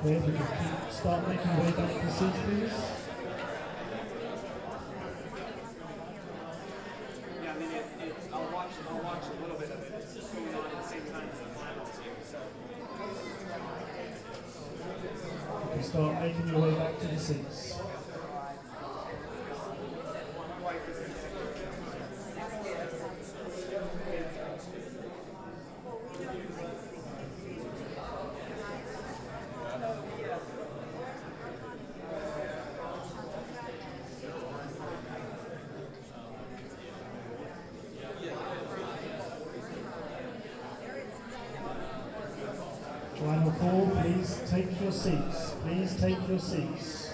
Okay, if we could start making our way back to the seats, please. Yeah, I mean, I'll watch a little bit of it. It's just going on at the same time as the finals here. So. can start making your way back to the seats. Final call, please take your seats. Please take your seats.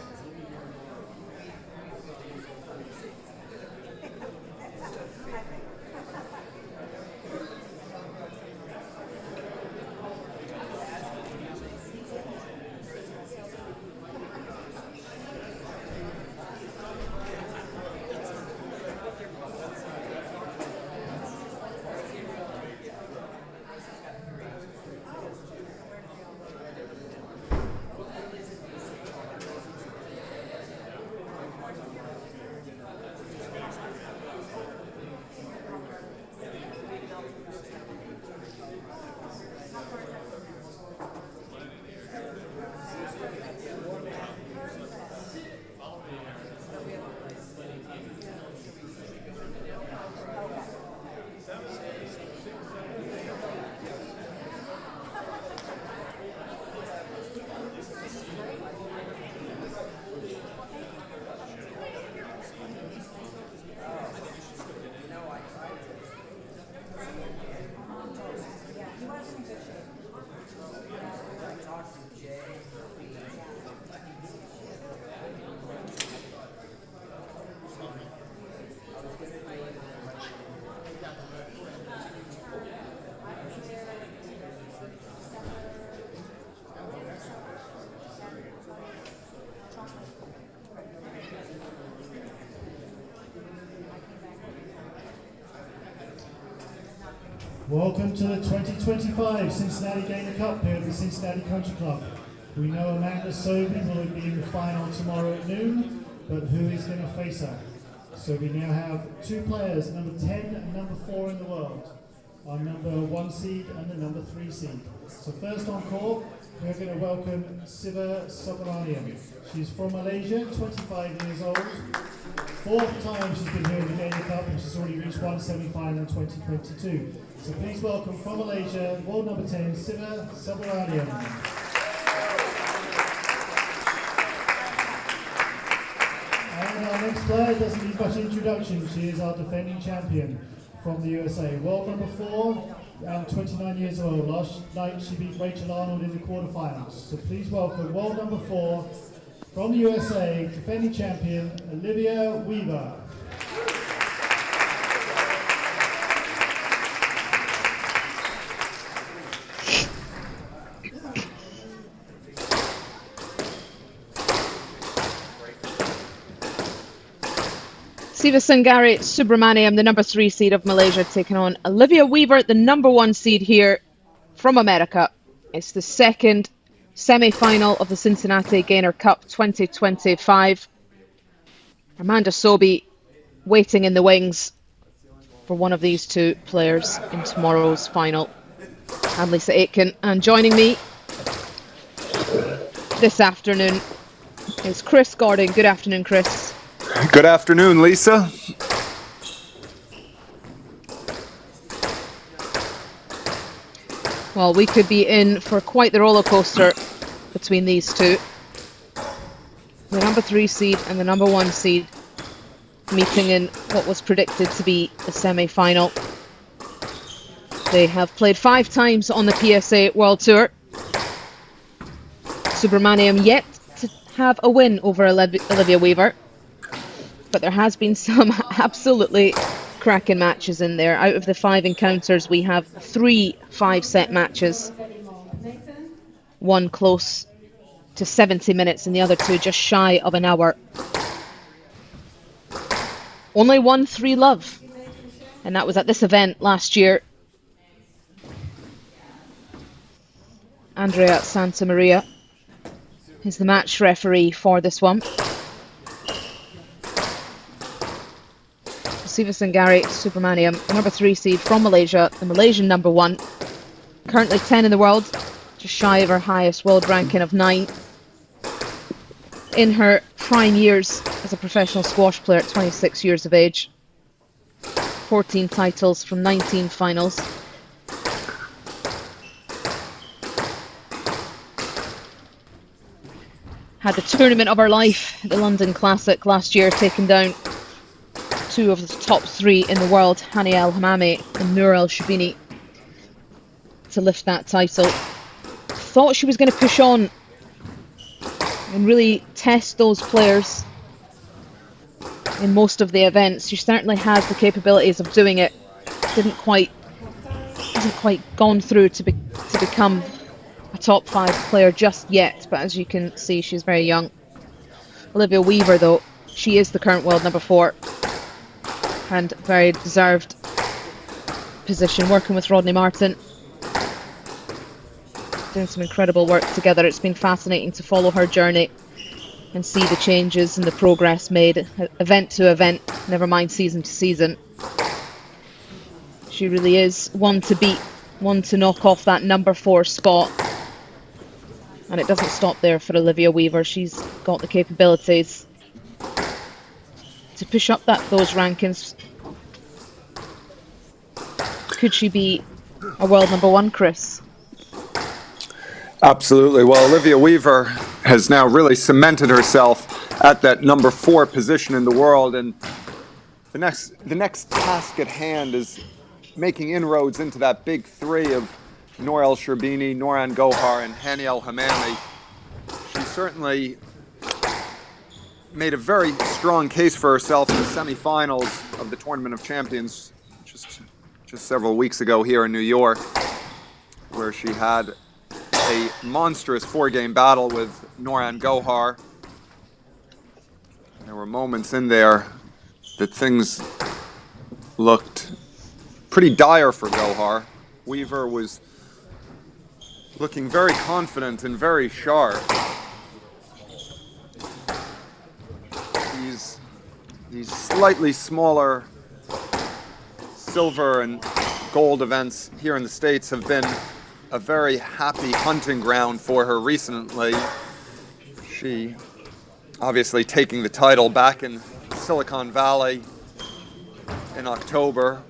Welcome to the 2025 Cincinnati Gaynor Cup here at the Cincinnati Country Club. We know Amanda Sobhy will be in the final tomorrow at noon, but who is going to face her? So we now have two players, number 10 and number 4 in the world, our number 1 seed and the number 3 seed. So first on court, we're going to welcome Subramaniam. She's from Malaysia, 25 years old. 4th time she's been here in the Gaynor Cup, and she's already reached one semi-final in 2022. So please welcome from Malaysia, world number 10, Subramaniam. And our next player doesn't need much introduction. She is our defending champion from the USA. World number 4, 29 years old. Last night she beat Rachel Arnold in the quarterfinals. So please welcome world number 4 from the USA, defending champion, Olivia Weaver. Sivasangari Subramaniam, the number 3 seed of Malaysia, taking on Olivia Weaver, the number 1 seed here from America. It's the second semi-final of the Cincinnati Gaynor Cup 2025. Amanda Sobhy waiting in the wings for one of these two players in tomorrow's final. And Lisa Aitken. And joining me this afternoon is Chris Gordon. Good afternoon, Chris. Good afternoon, Lisa. Well, we could be in for quite the roller coaster between these two. The number 3 seed and the number 1 seed meeting in what was predicted to be the semi-final. They have played 5 times on the PSA World Tour. Subramaniam yet to have a win over Olivia Weaver. But there has been some absolutely cracking matches in there. Out of the 5 encounters, we have 3 5-set matches. One close to 70 minutes and the other 2 just shy of an hour. Only one 3-love. And that was at this event last year. Andrea Santamaria is the match referee for this one. Sivasangari Subramaniam, the number 3 seed from Malaysia, the Malaysian number 1, currently 10 in the world, just shy of her highest world ranking of 9. in her prime years as a professional squash player at 26 years of age. 14 titles from 19 finals. Had the tournament of her life at the London Classic last year, taking down two of the top three in the world, Hani El Hammami and Nour El Shabini, to lift that title. Thought she was going to push on and really test those players in most of the events. She certainly has the capabilities of doing it. Hasn't quite gone through to become a top 5 player just yet, but as you can see, she's very young. Olivia Weaver, though, she is the current world number 4 and very deserved position, working with Rodney Martin, doing some incredible work together. It's been fascinating to follow her journey and see the changes and the progress made event to event, never mind season to season. She really is one to beat, one to knock off that number 4 spot. And it doesn't stop there for Olivia Weaver. She's got the capabilities to push up those rankings. Could she be a world number 1, Chris? Absolutely. Well, Olivia Weaver has now really cemented herself at that number 4 position in the world, and the next task at hand is making inroads into that big 3 of Nour El Shabini, Nouran Gohar, and Hani El Hammami. She certainly made a very strong case for herself in the semifinals of the Tournament of Champions just several weeks ago here in New York, where she had a monstrous 4-game battle with Nouran Gohar. There were moments in there that things looked pretty dire for Gohar. Weaver was looking very confident and very sharp. These slightly smaller silver and gold events here in the States have been a very happy hunting ground for her recently. She obviously taking the title back in Silicon Valley in October.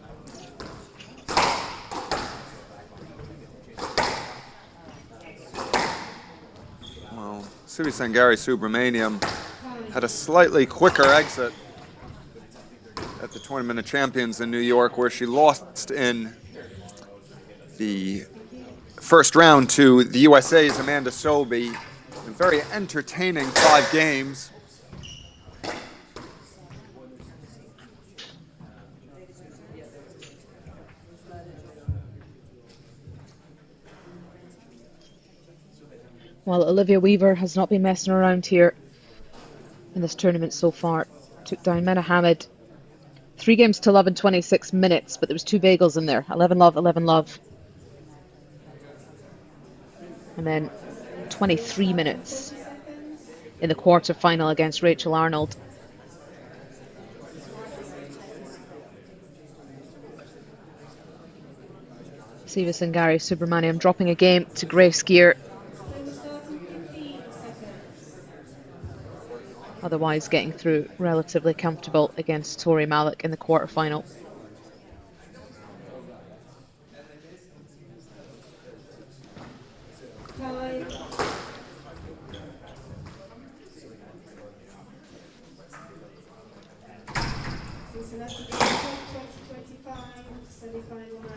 Well, Sivasangari Subramaniam had a slightly quicker exit at the Tournament of Champions in New York, where she lost in the first round to the USA's Amanda Sobhy. A very entertaining 5 games. Well, Olivia Weaver has not been messing around here in this tournament so far. Took down Mena Hamid 3 games to love in 26 minutes, but there was 2 bagels in there. 11-love, 11-love. And then 23 minutes in the quarter-final against Rachel Arnold. Sivasangari Subramaniam dropping a game to Grace Gear. Otherwise getting through relatively comfortable against Tori Malik in the quarter-final. Cincinnati, 2025 semi-final match.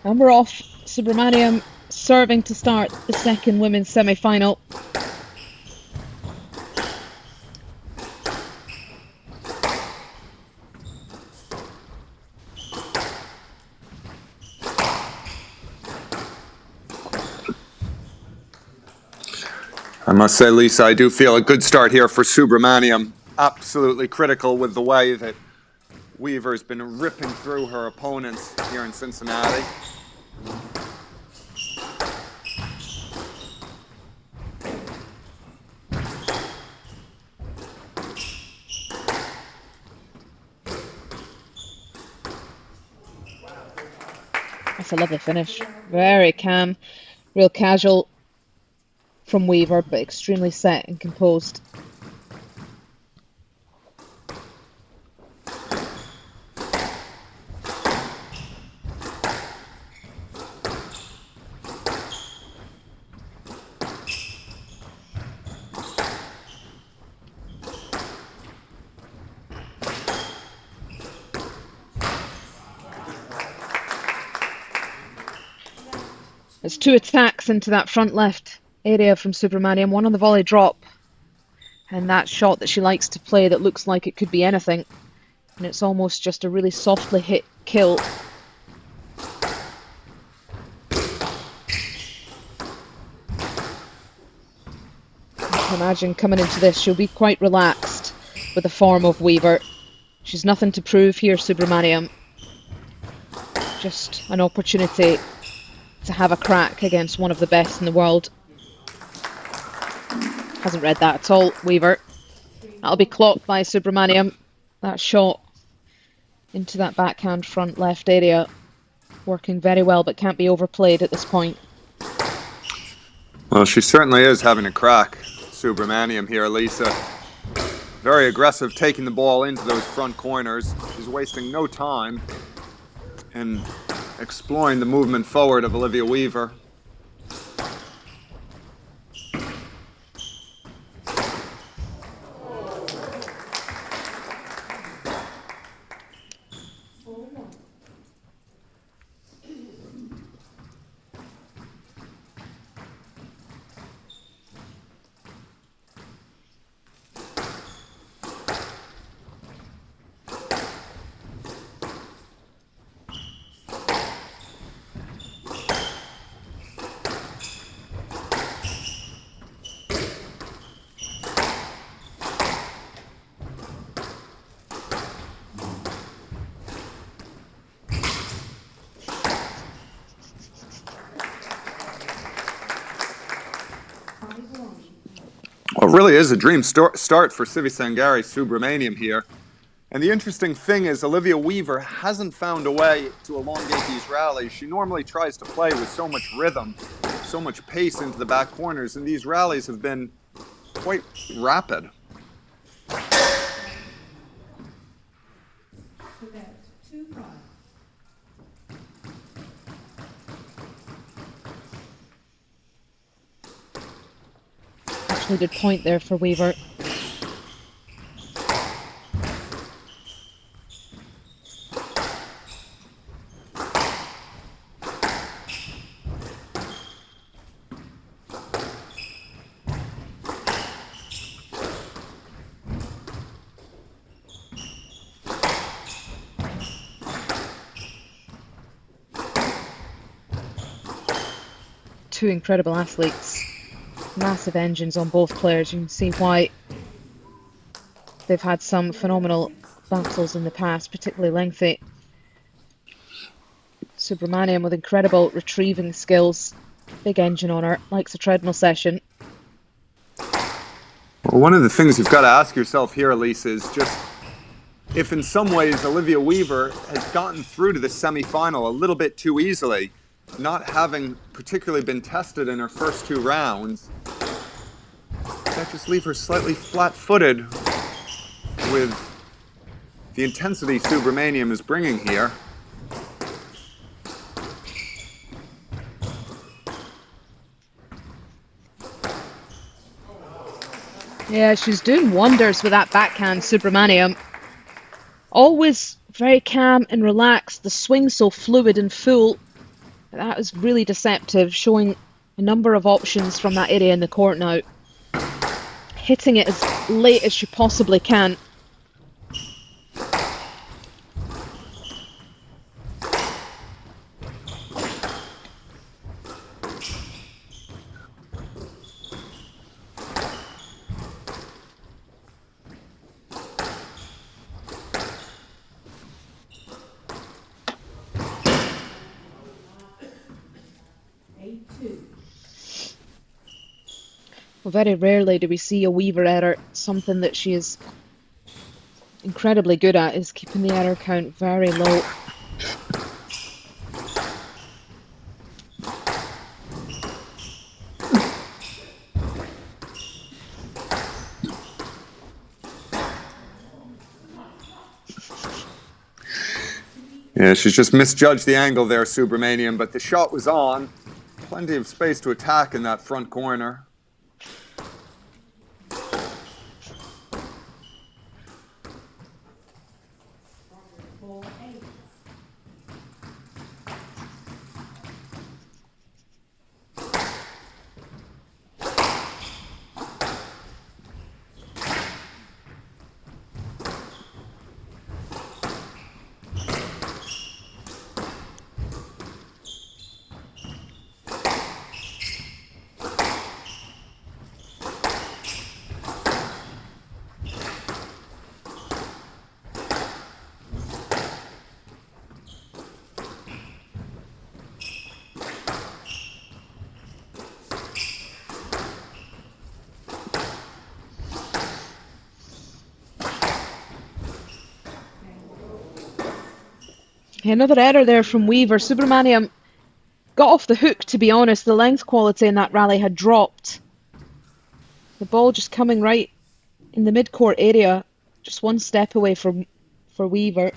And we're off. Subramaniam serving to start the second women's semi-final. I must say, Lisa, I do feel a good start here for Subramaniam. Absolutely critical with the way that Weaver's been ripping through her opponents here in Cincinnati. That's a lovely finish. Very calm, real casual from Weaver, but extremely set and composed. There's 2 attacks into that front left area from Subramaniam, one on the volley drop, and that shot that she likes to play that looks like it could be anything, and it's almost just a really softly hit kill. I can imagine coming into this she'll be quite relaxed with the form of Weaver. She's nothing to prove here, Subramaniam. Just an opportunity to have a crack against one of the best in the world. Hasn't read that at all, Weaver. That'll be clocked by Subramaniam. That shot into that backhand front left area. Working very well, but can't be overplayed at this point. Well, she certainly is having a crack, Subramaniam here, Lisa. Very aggressive, taking the ball into those front corners. She's wasting no time in exploring the movement forward of Olivia Weaver. Well, it really is a dream start for Sivasangari Subramaniam here. And the interesting thing is Olivia Weaver hasn't found a way to elongate these rallies. She normally tries to play with so much rhythm, so much pace into the back corners, and these rallies have been quite rapid. Good point there for Weaver. Two incredible athletes. Massive engines on both players. You can see why they've had some phenomenal battles in the past, particularly lengthy. Subramaniam with incredible retrieving skills. Big engine on her, likes a treadmill session. Well, one of the things you've got to ask yourself here, Elise, is just if in some ways Olivia Weaver has gotten through to the semi-final a little bit too easily, not having particularly been tested in her first 2 rounds. That just leave her slightly flat-footed with the intensity Subramaniam is bringing here. Yeah, she's doing wonders with that backhand, Subramaniam. Always very calm and relaxed. The swing so fluid and full. That is really deceptive, showing a number of options from that area in the court now. Hitting it as late as she possibly can. Well, very rarely do we see a Weaver error. Something that she is incredibly good at is keeping the error count very low. Yeah, she's just misjudged the angle there, Subramaniam, but the shot was on. Plenty of space to attack in that front corner. Another error there from Weaver. Subramaniam got off the hook, to be honest. The length quality in that rally had dropped. The ball just coming right in the mid-court area, just one step away for Weaver.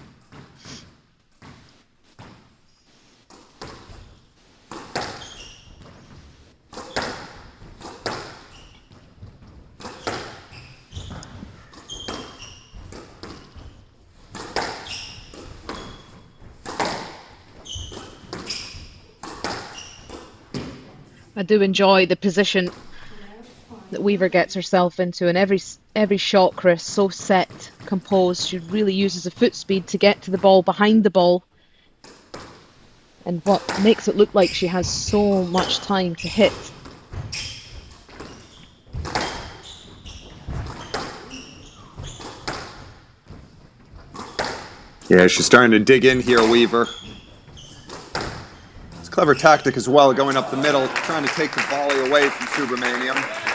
I do enjoy the position that Weaver gets herself into, and every shot, Chris, so set, composed. She really uses a foot speed to get to the ball, behind the ball, and what makes it look like she has so much time to hit. Yeah, she's starting to dig in here, Weaver. It's a clever tactic as well, going up the middle, trying to take the volley away from Subramaniam.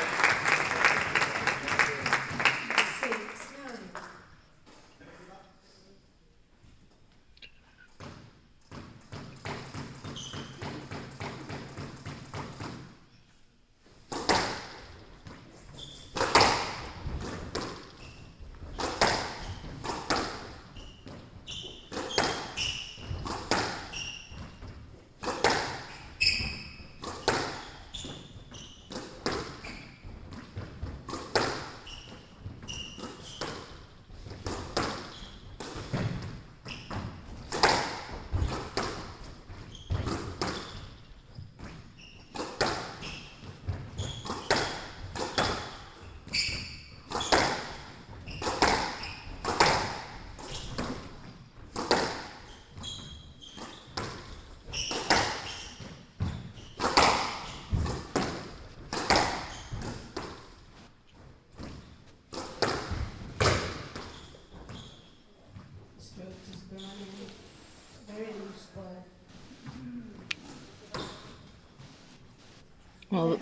Well,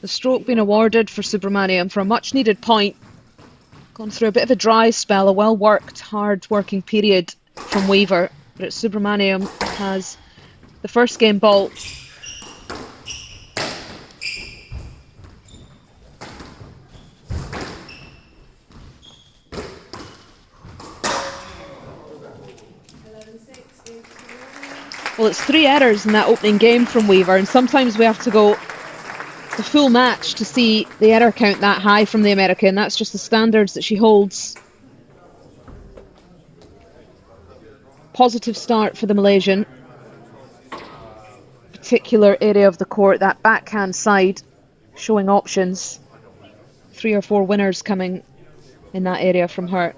the stroke being awarded for Subramaniam for a much needed point. Gone through a bit of a dry spell, a well worked, hard working period from Weaver, but it's Subramaniam has the first game ball. Well, it's 3 errors in that opening game from Weaver, and sometimes we have to go the full match to see the error count that high from the American. That's just the standards that she holds. Positive start for the Malaysian. Particular area of the court, that backhand side, showing options. 3 or 4 winners coming in that area from her.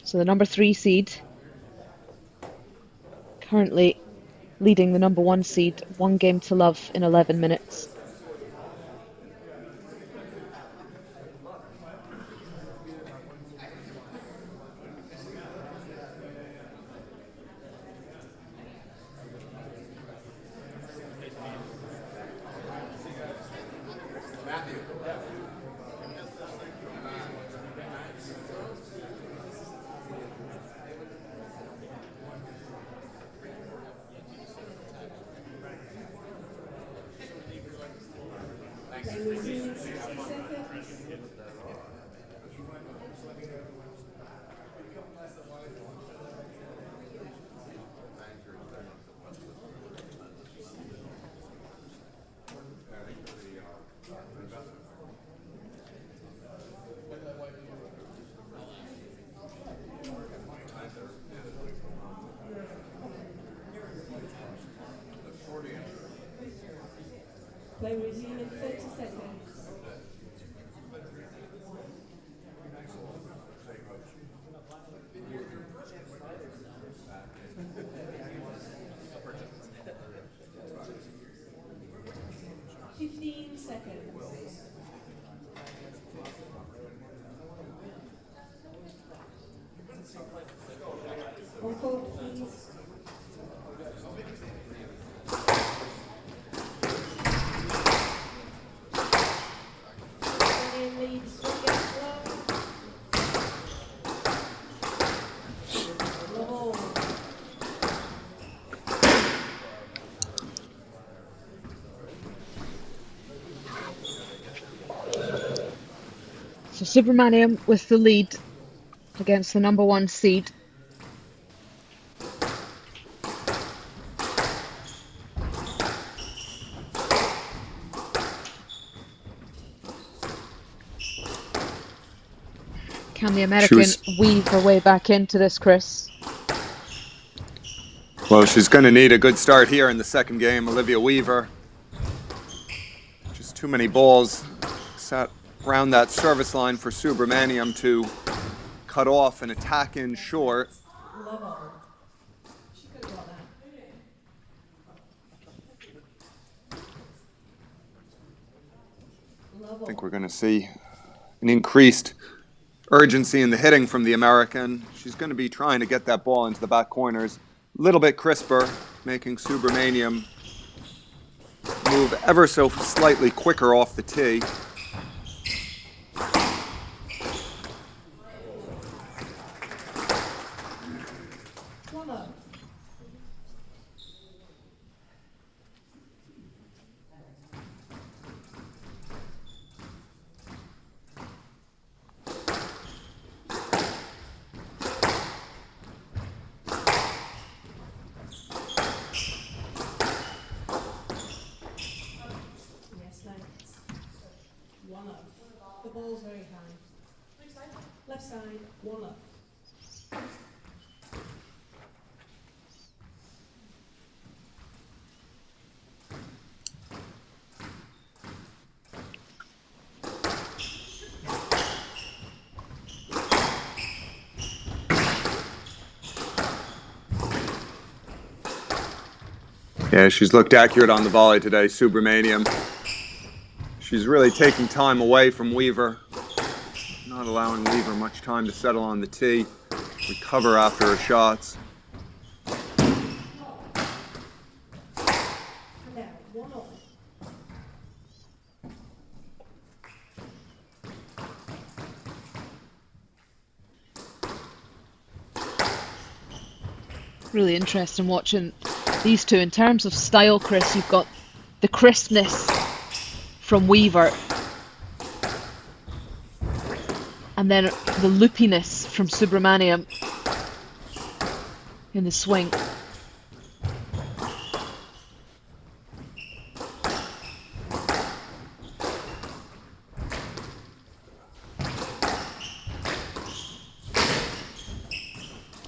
So the number 3 seed currently leading the number 1 seed 1 game to love in 11 minutes. Play resume in 60 seconds. Play resume in 30 seconds. Fifteen seconds. On court, please. Subramaniam leads 1 game to love all. So Subramaniam with the lead against the number 1 seed. Can the American weave her way back into this, Chris? Well, she's going to need a good start here in the second game. Olivia Weaver. Just too many balls sat around that service line for Subramaniam to cut off and attack in short. Love all. She could have got that. Love I all. think we're going to see an increased urgency in the hitting from the American. She's going to be trying to get that ball into the back corners a little bit crisper, making Subramaniam move ever so slightly quicker off the tee. One up. Yes, thanks. One up. The ball's very high. Left side, one up. Yeah, she's looked accurate on the volley today, Subramaniam. She's really taking time away from Weaver, not allowing Weaver much time to settle on the tee, recover after her shots. And out, one up. Really interesting watching these two. In terms of style, Chris, you've got the crispness from Weaver and then the loopiness from Subramaniam in the swing.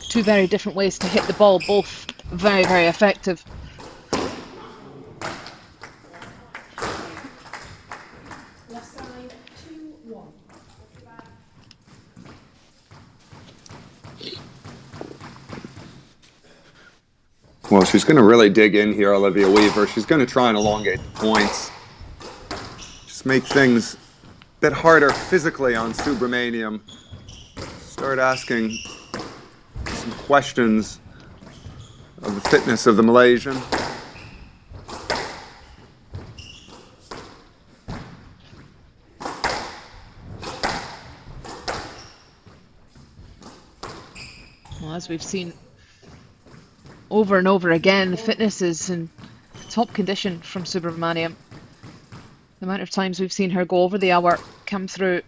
Two very different ways to hit the ball, both very, very effective. Left side, 2-1. Well, she's going to really dig in here, Olivia Weaver. She's going to try and elongate the points. Just make things a bit harder physically on Subramaniam. Start asking some questions of the fitness of the Malaysian. Well, as we've seen over and over again, the fitness is in top condition from Subramaniam. The amount of times we've seen her go over the hour, come through,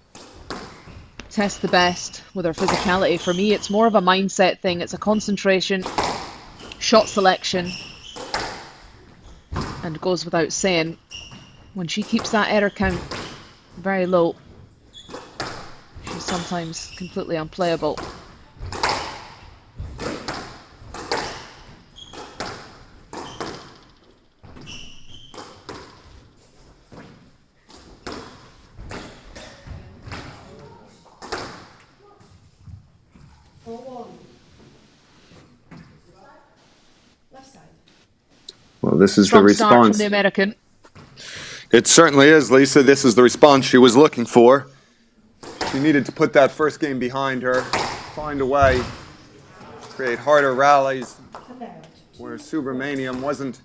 test the best with her physicality. For me, it's more of a mindset thing. It's a concentration, shot selection, and it goes without saying, when she keeps that error count very low, she's sometimes completely unplayable. Well, this is Strong the start from response. the American. It certainly is, Lisa. This is the response she was looking for. She needed to put that first game behind her, find a way, create harder rallies, where Subramaniam wasn't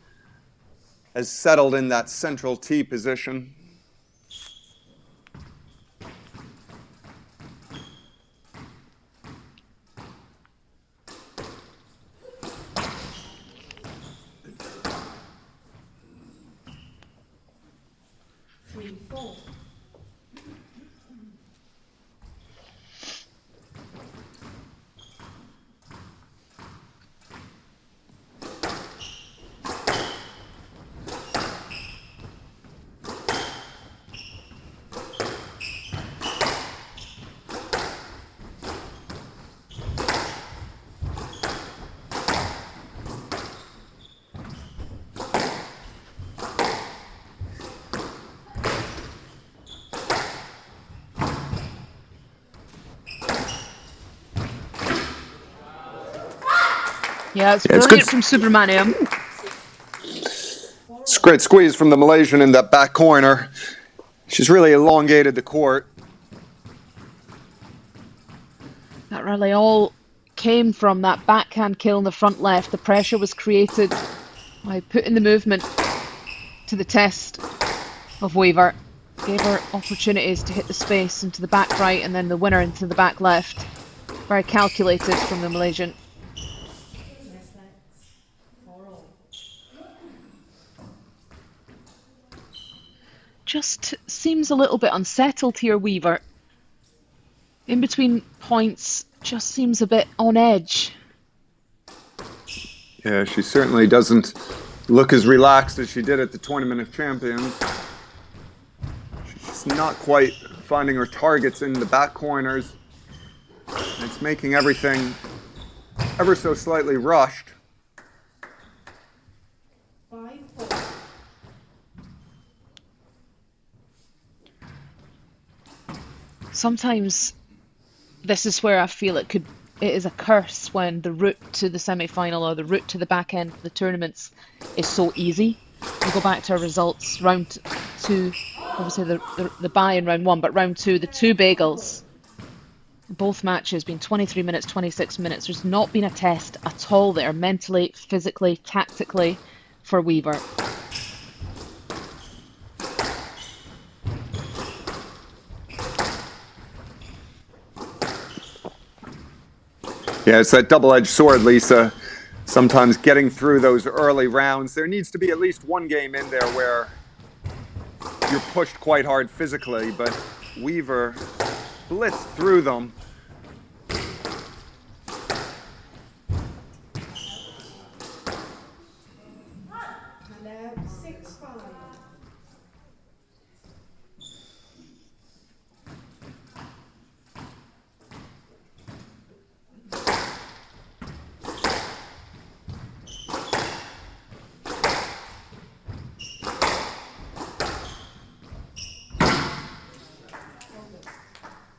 as settled in that central tee position. Yeah, it's Yeah, it's brilliant good. from Subramaniam. It's a great squeeze from the Malaysian in that back corner. She's really elongated the court. That really all came from that backhand kill in the front left. The pressure was created by putting the movement to the test of Weaver. Gave her opportunities to hit the space into the back right and then the winner into the back left. Very calculated from the Malaysian. Just seems a little bit unsettled here, Weaver. In between points, just seems a bit on edge. Yeah, she certainly doesn't look as relaxed as she did at the Tournament of Champions. She's just not quite finding her targets in the back corners. And it's making everything ever so slightly rushed. Sometimes this is where I feel it is a curse when the route to the semi-final or the route to the back end of the tournaments is so easy. You go back to our results, round two, obviously the bye in round one, but round two, the two bagels, both matches been 23 minutes, 26 minutes. There's not been a test at all there, mentally, physically, tactically, for Weaver. Yeah, it's that double-edged sword, Lisa. Sometimes getting through those early rounds, there needs to be at least one game in there where you're pushed quite hard physically, but Weaver blitzed through them.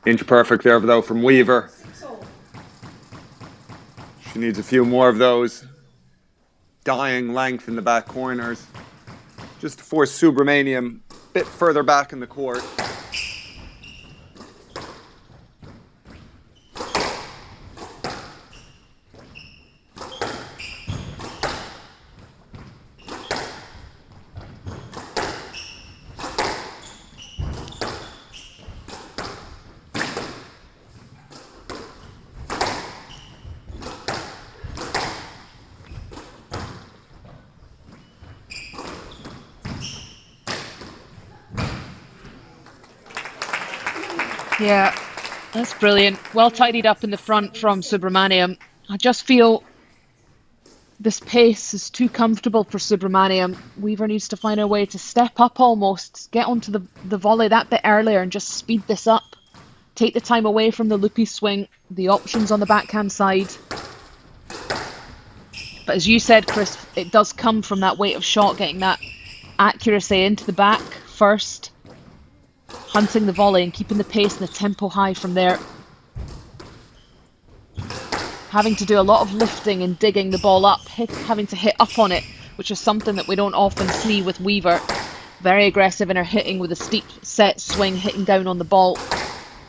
Inch perfect there, though, from Weaver. She needs a few more of those. Dying length in the back corners. Just to force Subramaniam a bit further back in the court. Yeah, that's brilliant. Well tidied up in the front from Subramaniam. I just feel this pace is too comfortable for Subramaniam. Weaver needs to find a way to step up almost, get onto the volley that bit earlier and just speed this up. Take the time away from the loopy swing, the options on the backhand side. But as you said, Chris, it does come from that weight of shot, getting that accuracy into the back first, hunting the volley and keeping the pace and the tempo high from there. Having to do a lot of lifting and digging the ball up, having to hit up on it, which is something that we don't often see with Weaver. Very aggressive in her hitting with a steep set swing, hitting down on the ball,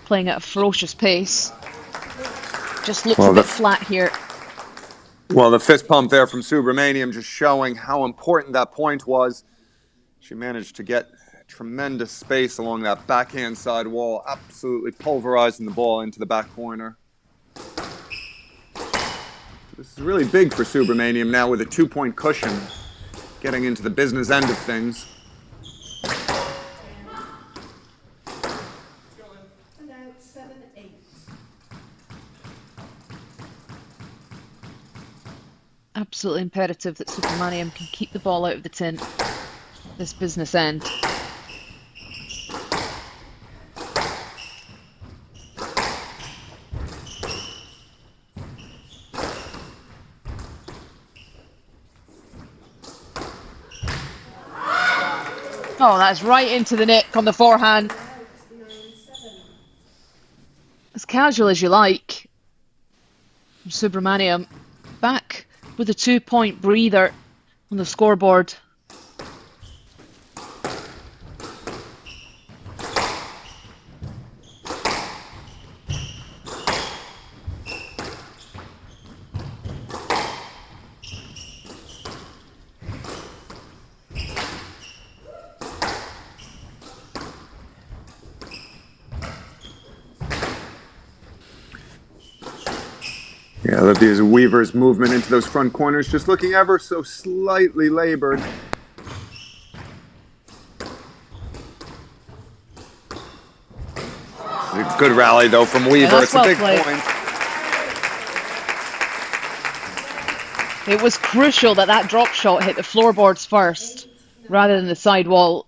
playing at a ferocious pace. Just looks a bit flat here. Well, the fist pump there from Subramaniam just showing how important that point was. She managed to get tremendous space along that backhand side wall, absolutely pulverizing the ball into the back corner. This is really big for Subramaniam now with a 2-point cushion, getting into the business end of things. Absolutely imperative that Subramaniam can keep the ball out of the tin, this business end. Oh, that's right into the nick on the forehand. As casual as you like. Subramaniam back with a 2-point breather on the scoreboard. Yeah, Olivia's Weaver's movement into those front corners just looking ever so slightly labored. It's a good rally though from Weaver. Yeah, it's a big played. point. It was crucial that that drop shot hit the floorboards first rather than the side wall.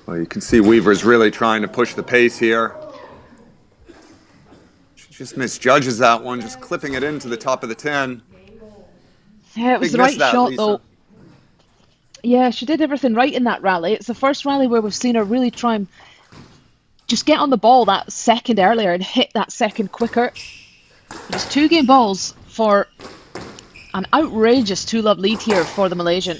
Well, you can see Weaver's really trying to push the pace here. She just misjudges that one, just clipping it into the top of the tin. Yeah, it was Big the miss right that, shot Lisa. though. Yeah, she did everything right in that rally. It's the first rally where we've seen her really try and just get on the ball that second earlier and hit that second quicker. Just 2 game balls for an outrageous 2-love lead here for the Malaysian.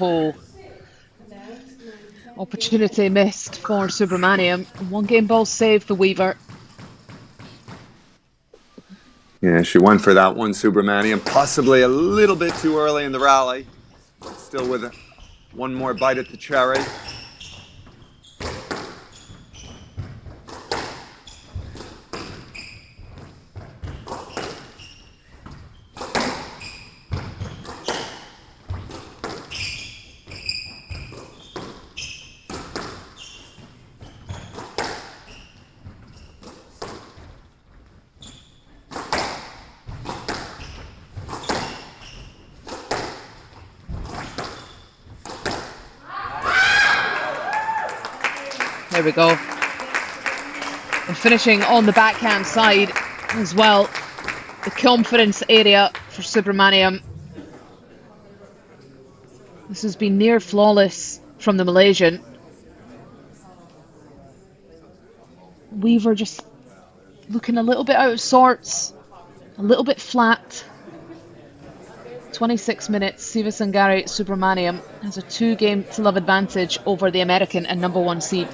Oh, opportunity missed for Subramaniam. 1 game ball saved for Weaver. Yeah, she went for that one, Subramaniam. Possibly a little bit too early in the rally. But still with one more bite at the cherry. There we go. And finishing on the backhand side as well. The confidence area for Subramaniam. This has been near flawless from the Malaysian. Weaver just looking a little bit out of sorts, a little bit flat. 26 minutes, Sivasangari Subramaniam has a 2-game to love advantage over the American and number 1 seed.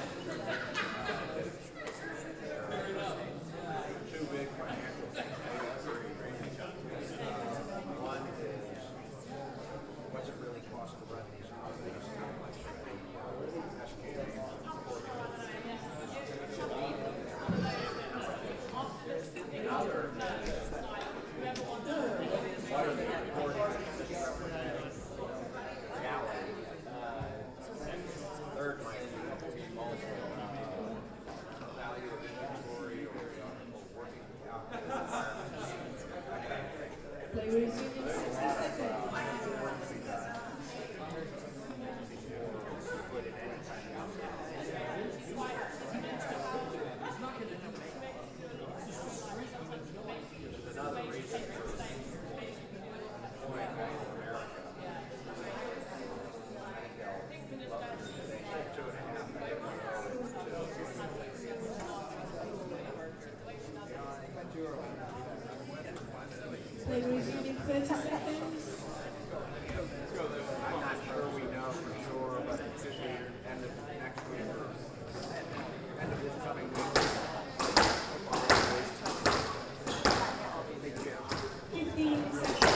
Play resuming 30 seconds. I'm not sure we know for sure, but it should be end of next week or end of this coming week. 15 seconds.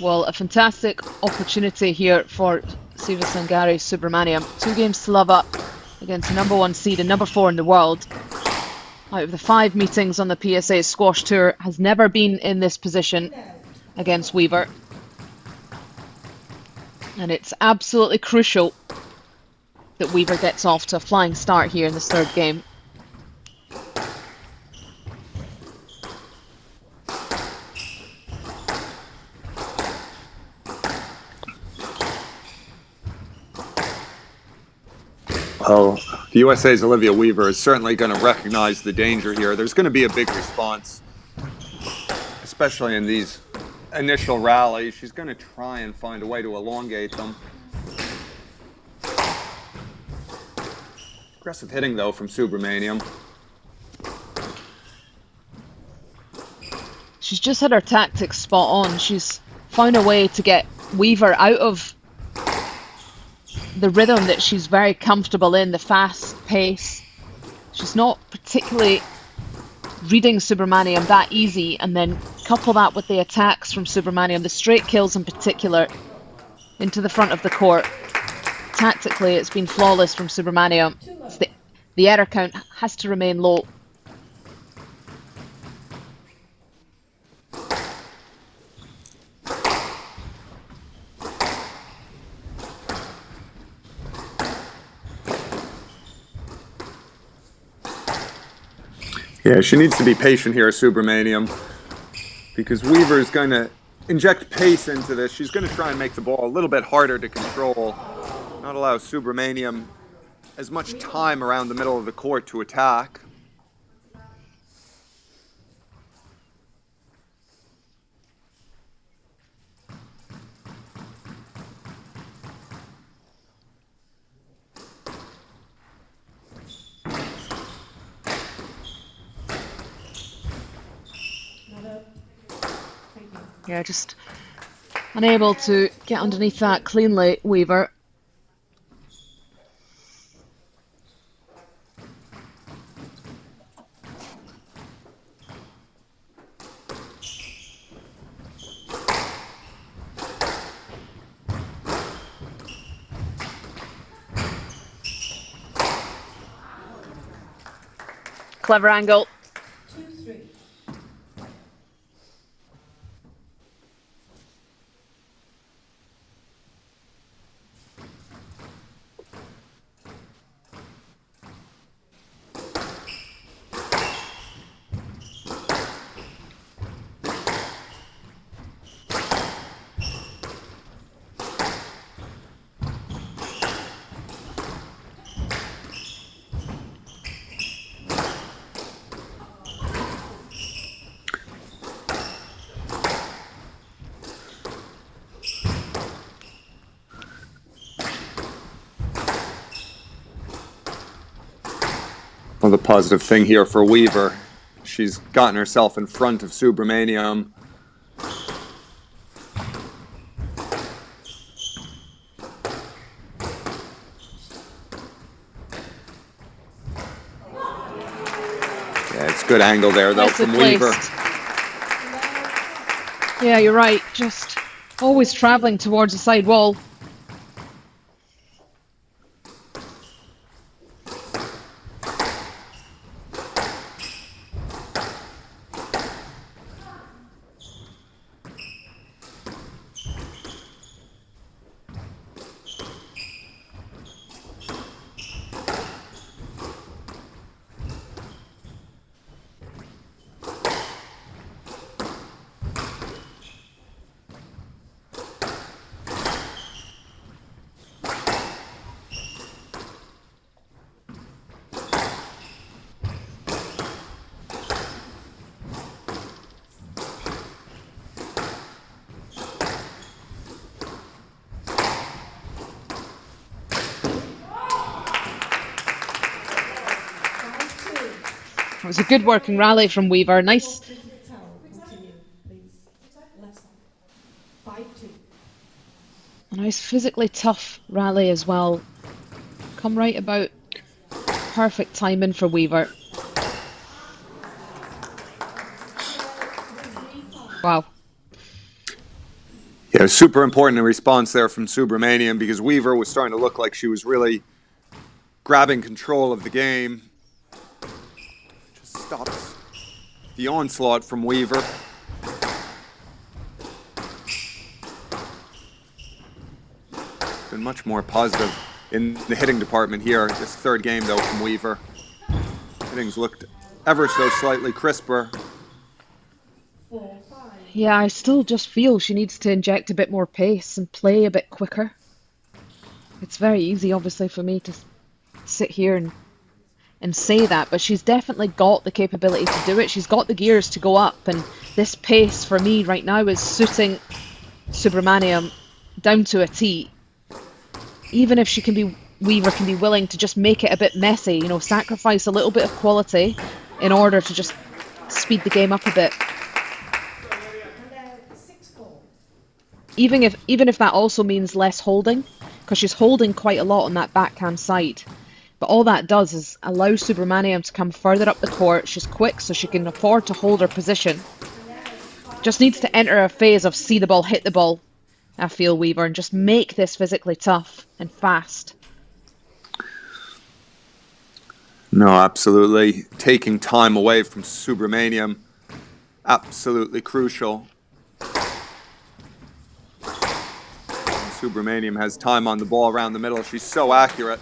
Well, a fantastic opportunity here for Sivasangari Subramaniam. 2 games to love up against the number 1 seed and number 4 in the world. Out of the 5 meetings on the PSA Squash Tour, has never been in this position against Weaver. And it's absolutely crucial that Weaver gets off to a flying start here in this 3rd game. Well, the USA's Olivia Weaver is certainly going to recognize the danger here. There's going to be a big response, especially in these initial rallies. She's going to try and find a way to elongate them. Aggressive hitting, though, from Subramaniam. She's just had her tactics spot on. She's found a way to get Weaver out of the rhythm that she's very comfortable in, the fast pace. She's not particularly reading Subramaniam that easy, and then couple that with the attacks from Subramaniam, the straight kills in particular, into the front of the court. Tactically, it's been flawless from Subramaniam. The error count has to remain low. Yeah, she needs to be patient here, Subramaniam, because Weaver is going to inject pace into this. She's going to try and make the ball a little bit harder to control, not allow Subramaniam as much time around the middle of the court to attack. Yeah, just unable to get underneath that cleanly, Weaver. Clever angle. 2-3. Well, the positive thing here for Weaver, she's gotten herself in front of Subramaniam. Yeah, it's good angle there, though, Nicely from Weaver. placed. Yeah, you're right. Just always travelling towards the side wall. It was a good working rally from Weaver. Nice. Continue, please. Left side. 5-2. A nice physically tough rally as well. Come right about perfect timing for Weaver. Wow. Yeah, super important response there from Subramaniam because Weaver was starting to look like she was really grabbing control of the game. Just stops the onslaught from Weaver. Been much more positive in the hitting department here. This third game, though, from Weaver. Hitting's looked ever so slightly crisper. 4-5. Yeah, I still just feel she needs to inject a bit more pace and play a bit quicker. It's very easy, obviously, for me to sit here and say that, but she's definitely got the capability to do it. She's got the gears to go up, and this pace for me right now is suiting Subramaniam down to a T. Even if Weaver can be willing to just make it a bit messy, you know, sacrifice a little bit of quality in order to just speed the game up a bit. Even if that also means less holding, because she's holding quite a lot on that backhand side. But all that does is allow Subramaniam to come further up the court. She's quick, so she can afford to hold her position. Just needs to enter a phase of see the ball, hit the ball, I feel, Weaver, and just make this physically tough and fast. No, absolutely. Taking time away from Subramaniam, absolutely crucial. Subramaniam has time on the ball around the middle. She's so accurate.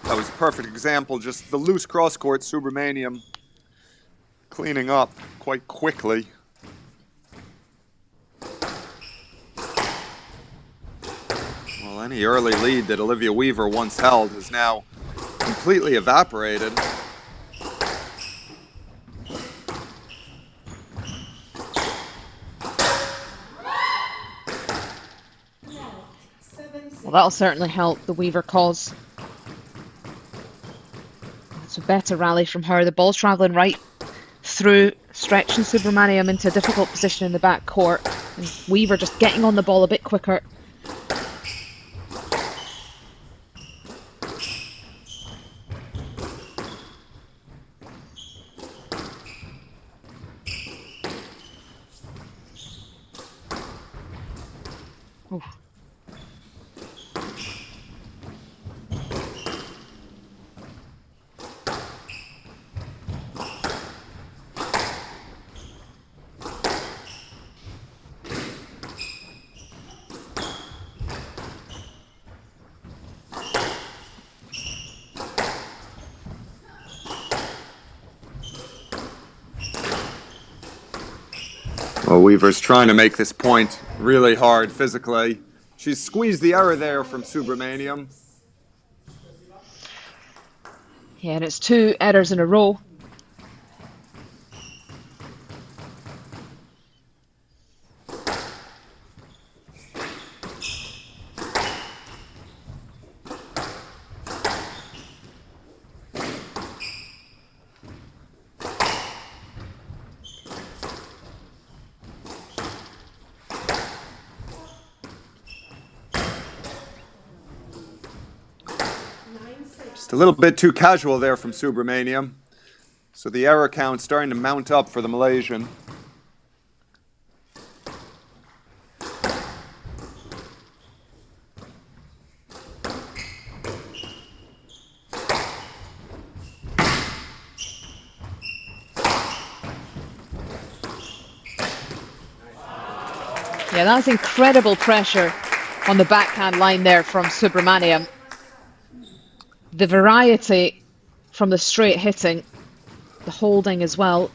That was a perfect example. Just the loose cross court, Subramaniam cleaning up quite quickly. Well, any early lead that Olivia Weaver once held has now completely evaporated. Well, that'll certainly help the Weaver cause. It's a better rally from her. The ball's travelling right through, stretching Subramaniam into a difficult position in the back court. And Weaver just getting on the ball a bit quicker. Oof. Well, Weaver's trying to make this point really hard physically. She's squeezed the error there from Subramaniam. Yeah, and it's 2 errors in a row. Just a little bit too casual there from Subramaniam. So the error count starting to mount up for the Malaysian. Yeah, that's incredible pressure on the backhand line there from Subramaniam. The variety from the straight hitting, the holding as well.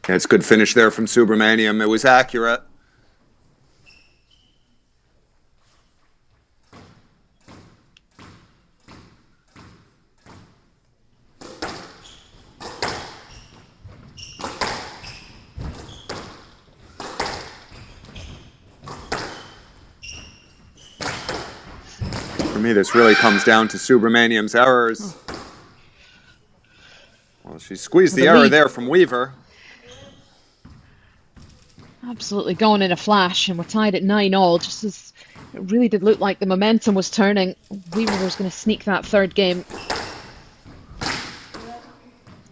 Yeah, it's a good finish there from Subramaniam. It was accurate. For me, this really comes down to Subramaniam's errors. Well, she squeezed the error there from Weaver. Absolutely going in a flash, and we're tied at 9-all, just as it really did look like the momentum was turning. Weaver was going to sneak that third game.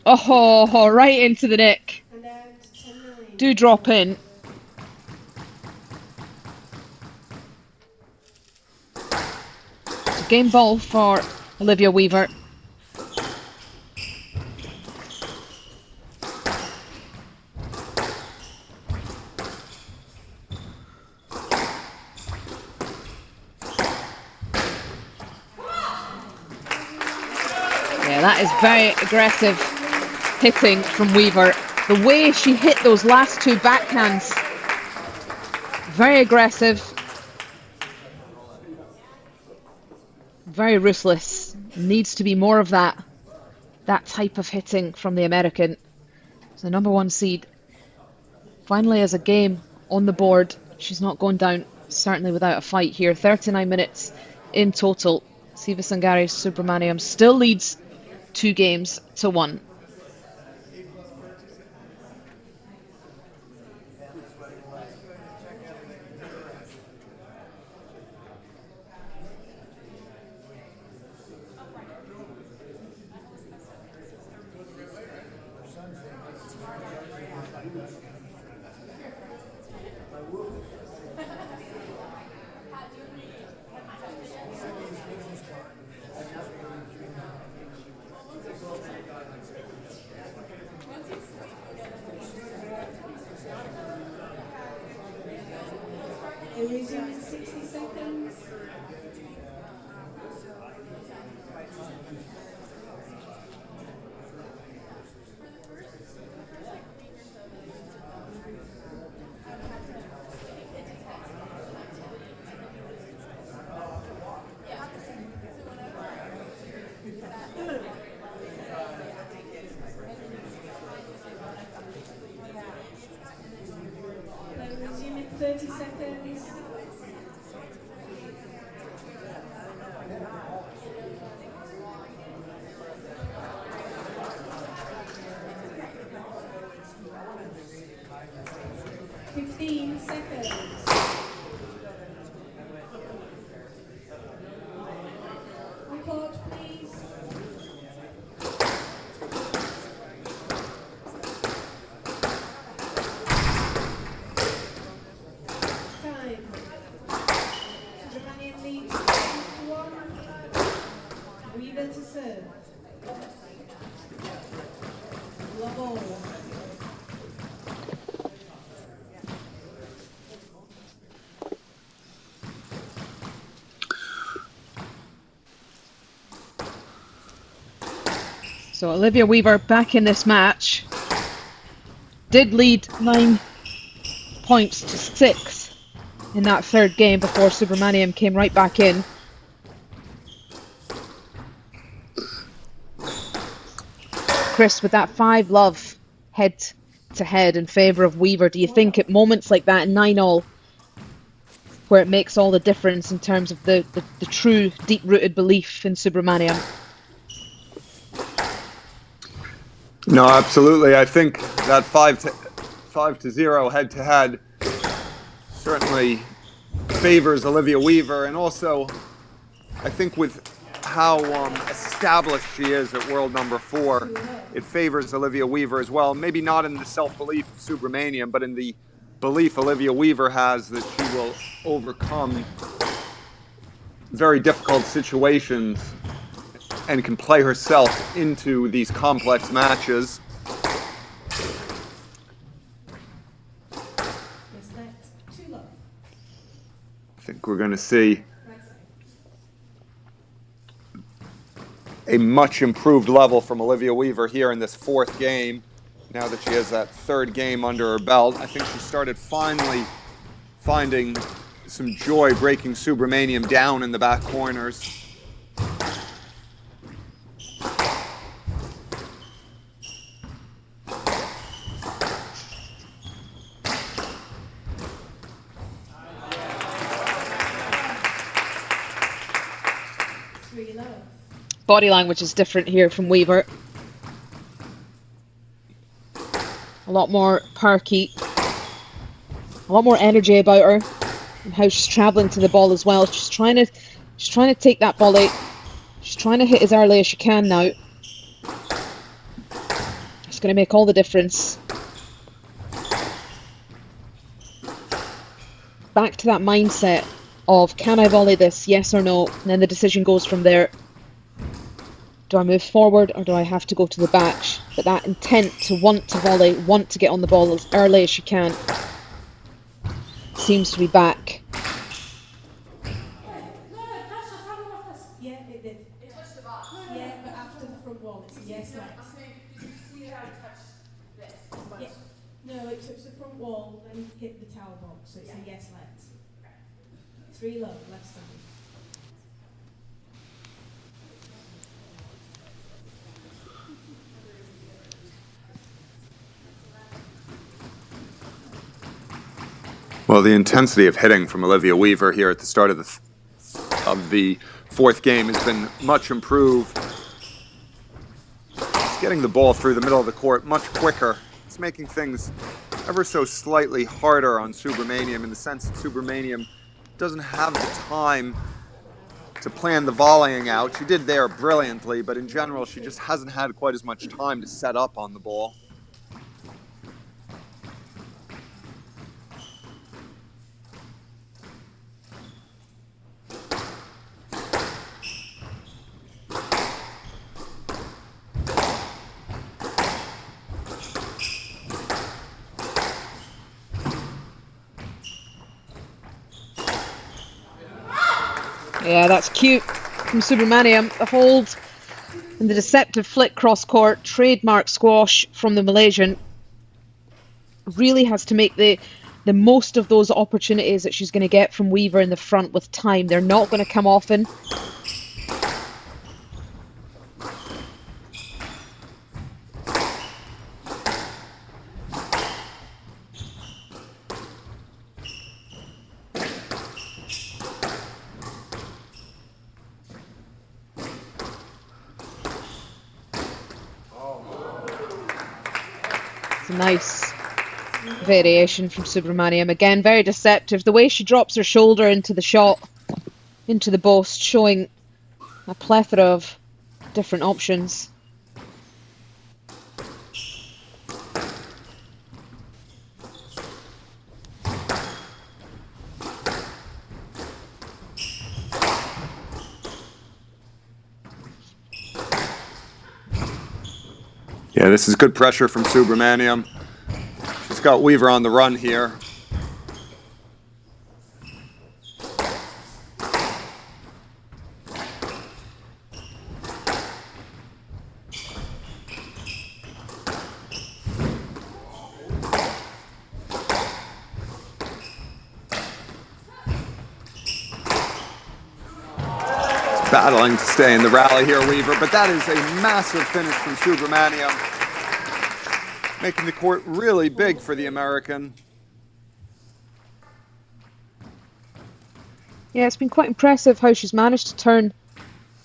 Oh, right into the neck. Do drop in. Game ball for Olivia Weaver. Yeah, that is very aggressive hitting from Weaver. The way she hit those last two backhands, very aggressive. Very ruthless. Needs to be more of that type of hitting from the American. So number one seed finally has a game on the board. She's not going down, certainly without a fight here. 39 minutes in total. Sivasangari Subramaniam still leads 2-1. It resumes in 60 seconds. Resume in 30 seconds. Report, please. Time. Subramaniam leads 2-1. Weaver to serve. Love all. So Olivia Weaver back in this match. Did lead 9 points to 6 in that third game before Subramaniam came right back in. Chris, with that 5-love head to head in favour of Weaver, do you think at moments like that in 9-all, where it makes all the difference in terms of the true deep-rooted belief in Subramaniam? No, absolutely. I think that 5-0 head-to-head certainly favors Olivia Weaver, and also I think with how established she is at world number 4, it favors Olivia Weaver as well. Maybe not in the self-belief of Subramaniam, but in the belief Olivia Weaver has that she will overcome very difficult situations and can play herself into these complex matches. I think we're going to see a much improved level from Olivia Weaver here in this 4th game. Now that she has that 3rd game under her belt, I think she started finally finding some joy breaking Subramaniam down in the back corners. Body language is different here from Weaver. A lot more perky, a lot more energy about her, and how she's travelling to the ball as well. She's trying to take that volley. She's trying to hit as early as she can now. It's going to make all the difference. Back to that mindset of, can I volley this, yes or no? And then the decision goes from there. Do I move forward or do I have to go to the back? But that intent to want to volley, want to get on the ball as early as she can, seems to be back. Yeah, it did. It touched the box. Yeah, but after the front wall, it's a yes leg. Did you see how it touched this? Yeah. No, it touched the front wall, then hit the towel box, so it's a yes leg. 3 low, left side. Well, the intensity of hitting from Olivia Weaver here at the start of the 4th game has been much improved. It's getting the ball through the middle of the court much quicker. It's making things ever so slightly harder on Subramaniam, in the sense that Subramaniam doesn't have the time to plan the volleying out. She did there brilliantly, but in general she just hasn't had quite as much time to set up on the ball. Yeah, that's cute from Subramaniam. The hold and the deceptive flick cross court, trademark squash from the Malaysian. Really has to make the most of those opportunities that she's going to get from Weaver in the front with time. They're not going to come often. Nice variation from Subramaniam. Again, very deceptive. The way she drops her shoulder into the shot, into the post, showing a plethora of different options. Yeah, this is good pressure from Subramaniam. She's got Weaver on the run here. Battling to stay in the rally here, Weaver, but that is a massive finish from Subramaniam, making the court really big for the American. Yeah, it's been quite impressive how she's managed to turn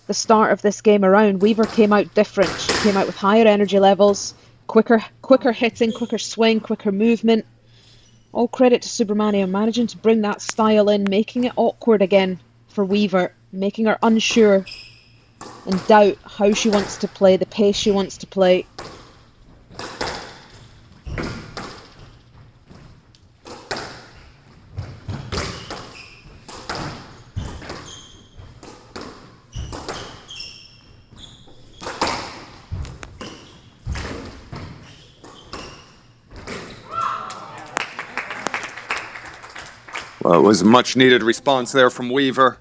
the start of this game around. Weaver came out different. She came out with higher energy levels, Quicker hitting, quicker swing, quicker movement. All credit to Subramaniam managing to bring that style in, making it awkward again for Weaver, making her unsure and doubt how she wants to play, the pace she wants to play. Well, it was a much needed response there from Weaver.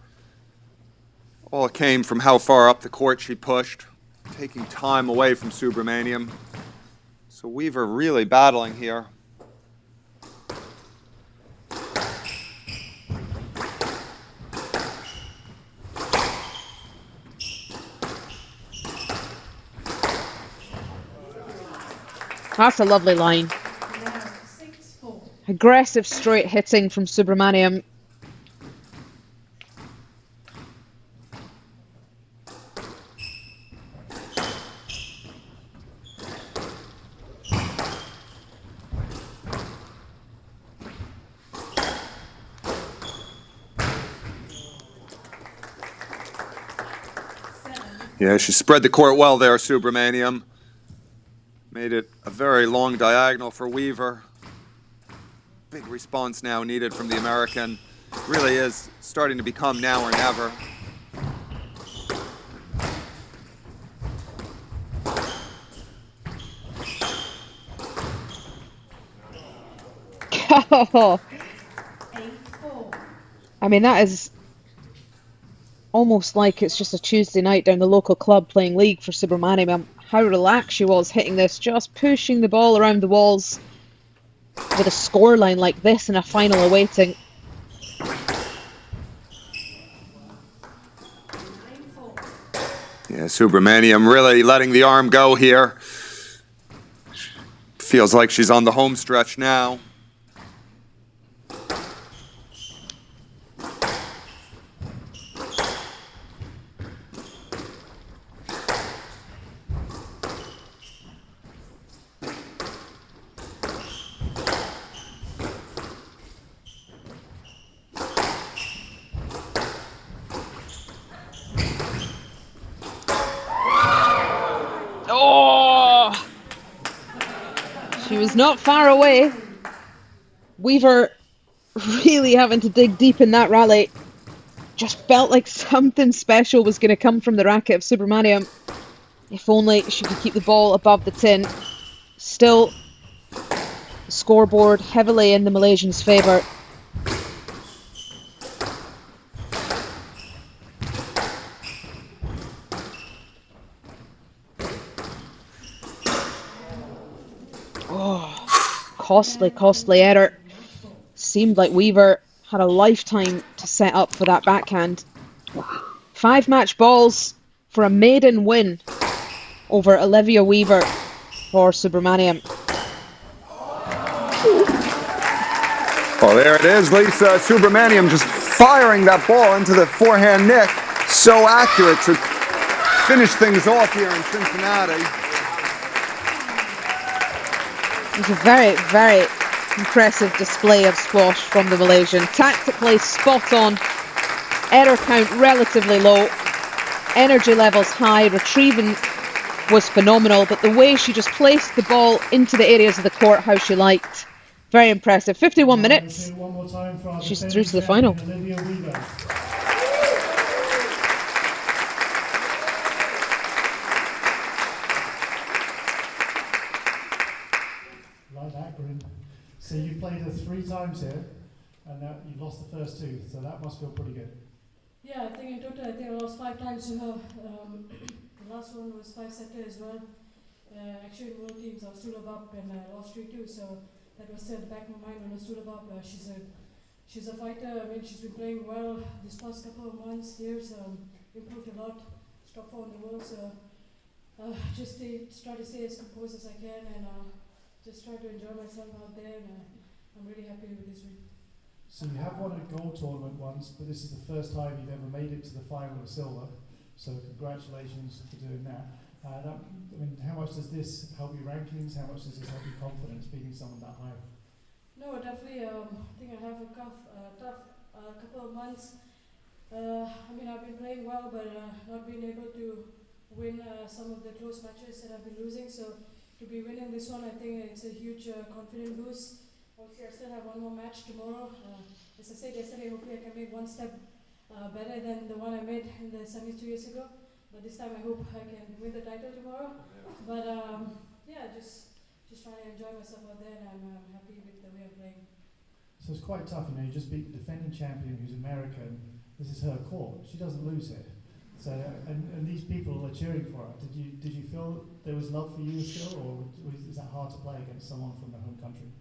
All came from how far up the court she pushed, taking time away from Subramaniam. So Weaver really battling here. That's a lovely line. Aggressive straight hitting from Subramaniam. Yeah, she spread the court well there, Subramaniam. Made it a very long diagonal for Weaver. Big response now needed from the American. Really is starting to become now or never. I mean, that is almost like it's just a Tuesday night down the local club playing league for Subramaniam. How relaxed she was hitting this, just pushing the ball around the walls with a scoreline like this in a final awaiting. Yeah, Subramaniam really letting the arm go here. Feels like she's on the home stretch now. She was not far away. Weaver really having to dig deep in that rally. Just felt like something special was going to come from the racket of Subramaniam. If only she could keep the ball above the tin. Still, the scoreboard heavily in the Malaysians' favour. Costly error. Seemed like Weaver had a lifetime to set up for that backhand. 5 match balls for a maiden win over Olivia Weaver for Subramaniam. Well, there it is, Lisa. Subramaniam just firing that ball into the forehand nick. So accurate to finish things off here in Cincinnati. It was a very, very impressive display of squash from the Malaysian. Tactically spot on, error count relatively low, energy levels high, retrieving was phenomenal, but the way she just placed the ball into the areas of the court how she liked, very impressive. 51 minutes, she's through to the final. So you played her 3 times here, and now you've lost the first 2, so that must feel pretty good. Yeah, I think in total, I lost 5 times to her. The last one was 5-setter as well. Actually, in world teams, I was 2-love up and I lost 3-2, so that was still in the back of my mind when I was 2-love up. She's a fighter. I mean, she's been playing well this past couple of months, years, improved a lot. She's top 4 in the world, so just try to stay as composed as I can and just try to enjoy myself out there, and I'm really happy with this win. So you have won a gold tournament once, but this is the first time you've ever made it to the final of silver. So congratulations for doing that. I mean, how much does this help your rankings? How much does this help your confidence beating someone that high? No, definitely. I think I have a tough couple of months. I mean, I've been playing well, but not being able to win some of the close matches that I've been losing. So to be winning this one, I think it's a huge confidence boost. Obviously, I still have one more match tomorrow. As I said yesterday, hopefully I can make one step better than the one I made in the semis 2 years ago. But this time I hope I can win the title tomorrow. But yeah, just trying to enjoy myself out there, and I'm happy with the way I'm playing. So it's quite tough, you know. You just beat the defending champion, who's American. This is her court. She doesn't lose here. So and these people are cheering for her. Did you feel there was love for you still, or is that hard to play against someone from the home country?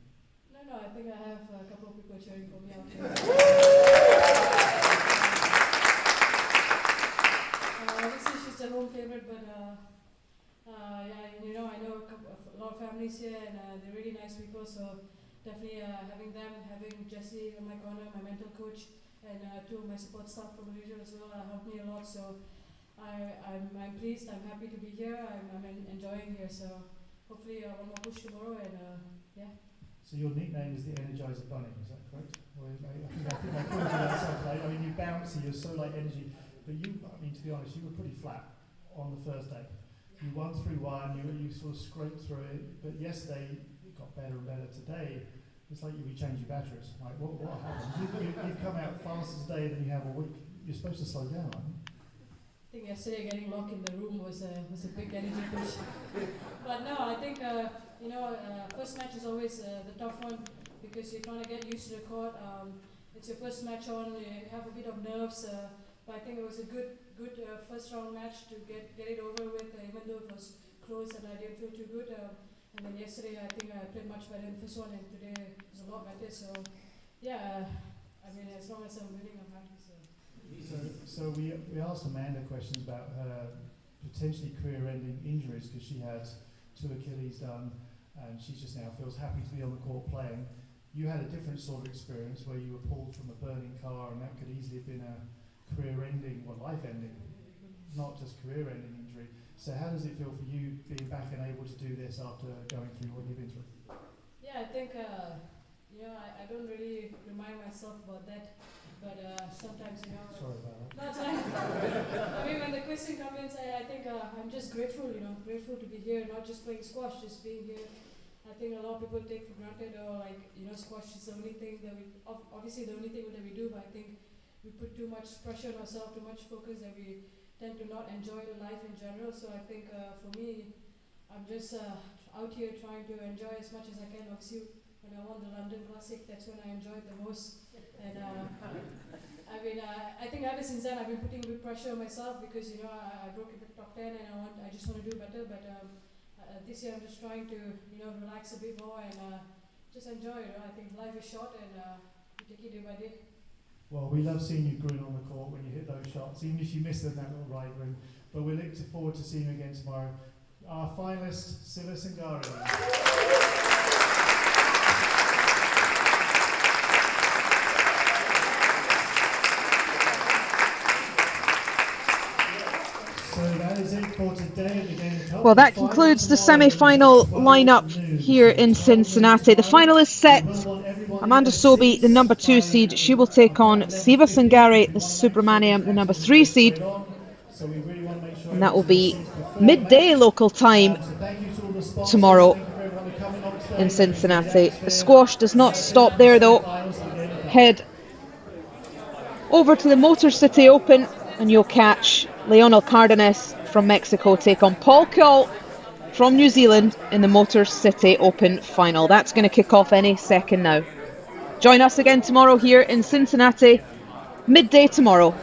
No, I think I have a couple of people cheering for me out here. Obviously, she's the home favorite, but yeah, you know, I know a lot of families here, and they're really nice people. So definitely having them, having Jessie in my corner, my mental coach, and two of my support staff from Olivia as well, helped me a lot. So I'm pleased. I'm happy to be here. I'm enjoying here. So hopefully one more push tomorrow, and yeah. So your nickname is the Energizer Bunny, is that correct? Or I think I called you that something. I mean, you're bouncy, you're so like energy, but you, I mean, to be honest, you were pretty flat on the first day. You won 3-1, you sort of scraped through it, but yesterday it got better and better. Today, it's like you rechange your batteries. Like, what happened? You've come out faster today than you have a week. You're supposed to slow down, aren't you? I think yesterday getting locked in the room was a big energy push. But no, I think you know, first match is always the tough one because you're trying to get used to the court. It's your first match on, you have a bit of nerves, but I think it was a good first round match to get it over with, even though it was close and I didn't feel too good. And then yesterday I think I played much better in the first one, and today it was a lot better. So yeah, I mean, as long as I'm winning, I'm happy. So we asked Amanda questions about her potentially career-ending injuries because she had 2 Achilles done, and she just now feels happy to be on the court playing. You had a different sort of experience where you were pulled from a burning car, and that could easily have been a career-ending, well, life-ending, not just career-ending injury. So how does it feel for you being back and able to do this after going through what you've been through? Yeah, I think you know, I don't really remind myself about that. But sometimes, you know... Sorry about that. No, it's fine. I mean, when the question comes in, I think I'm just grateful, you know, grateful to be here, not just playing squash, just being here. I think a lot of people take for granted, or like, you know, squash is the only thing that we, obviously the only thing that we do, but I think we put too much pressure on ourselves, too much focus, that we tend to not enjoy life in general. So I think for me, I'm just out here trying to enjoy as much as I can. Obviously, when I won the London Classic, that's when I enjoyed the most. And I mean, I think ever since then I've been putting a bit pressure on myself because, you know, I broke the top 10 and I just want to do better. But this year I'm just trying to, you know, relax a bit more and just enjoy it. I think life is short, and you take it day by day. Well, we love seeing you grin on the court when you hit those shots, even if you miss them in that little right ring. But we look forward to seeing you again tomorrow. Our finalist, Sivasangari. So that is it for today at the Gaynor Cup. Well, that concludes the semi-final lineup here in Cincinnati. The final is set. Amanda Sobhy, the number 2 seed, she will take on Sivasangari, the Subramaniam, the number 3 seed. And that will be midday local time tomorrow in Cincinnati. The squash does not stop there though. Head over to the Motor City Open and you'll catch Leonel Cardenas from Mexico take on Paul Call from New Zealand in the Motor City Open final. That's going to kick off any second now. Join us again tomorrow here in Cincinnati, midday tomorrow.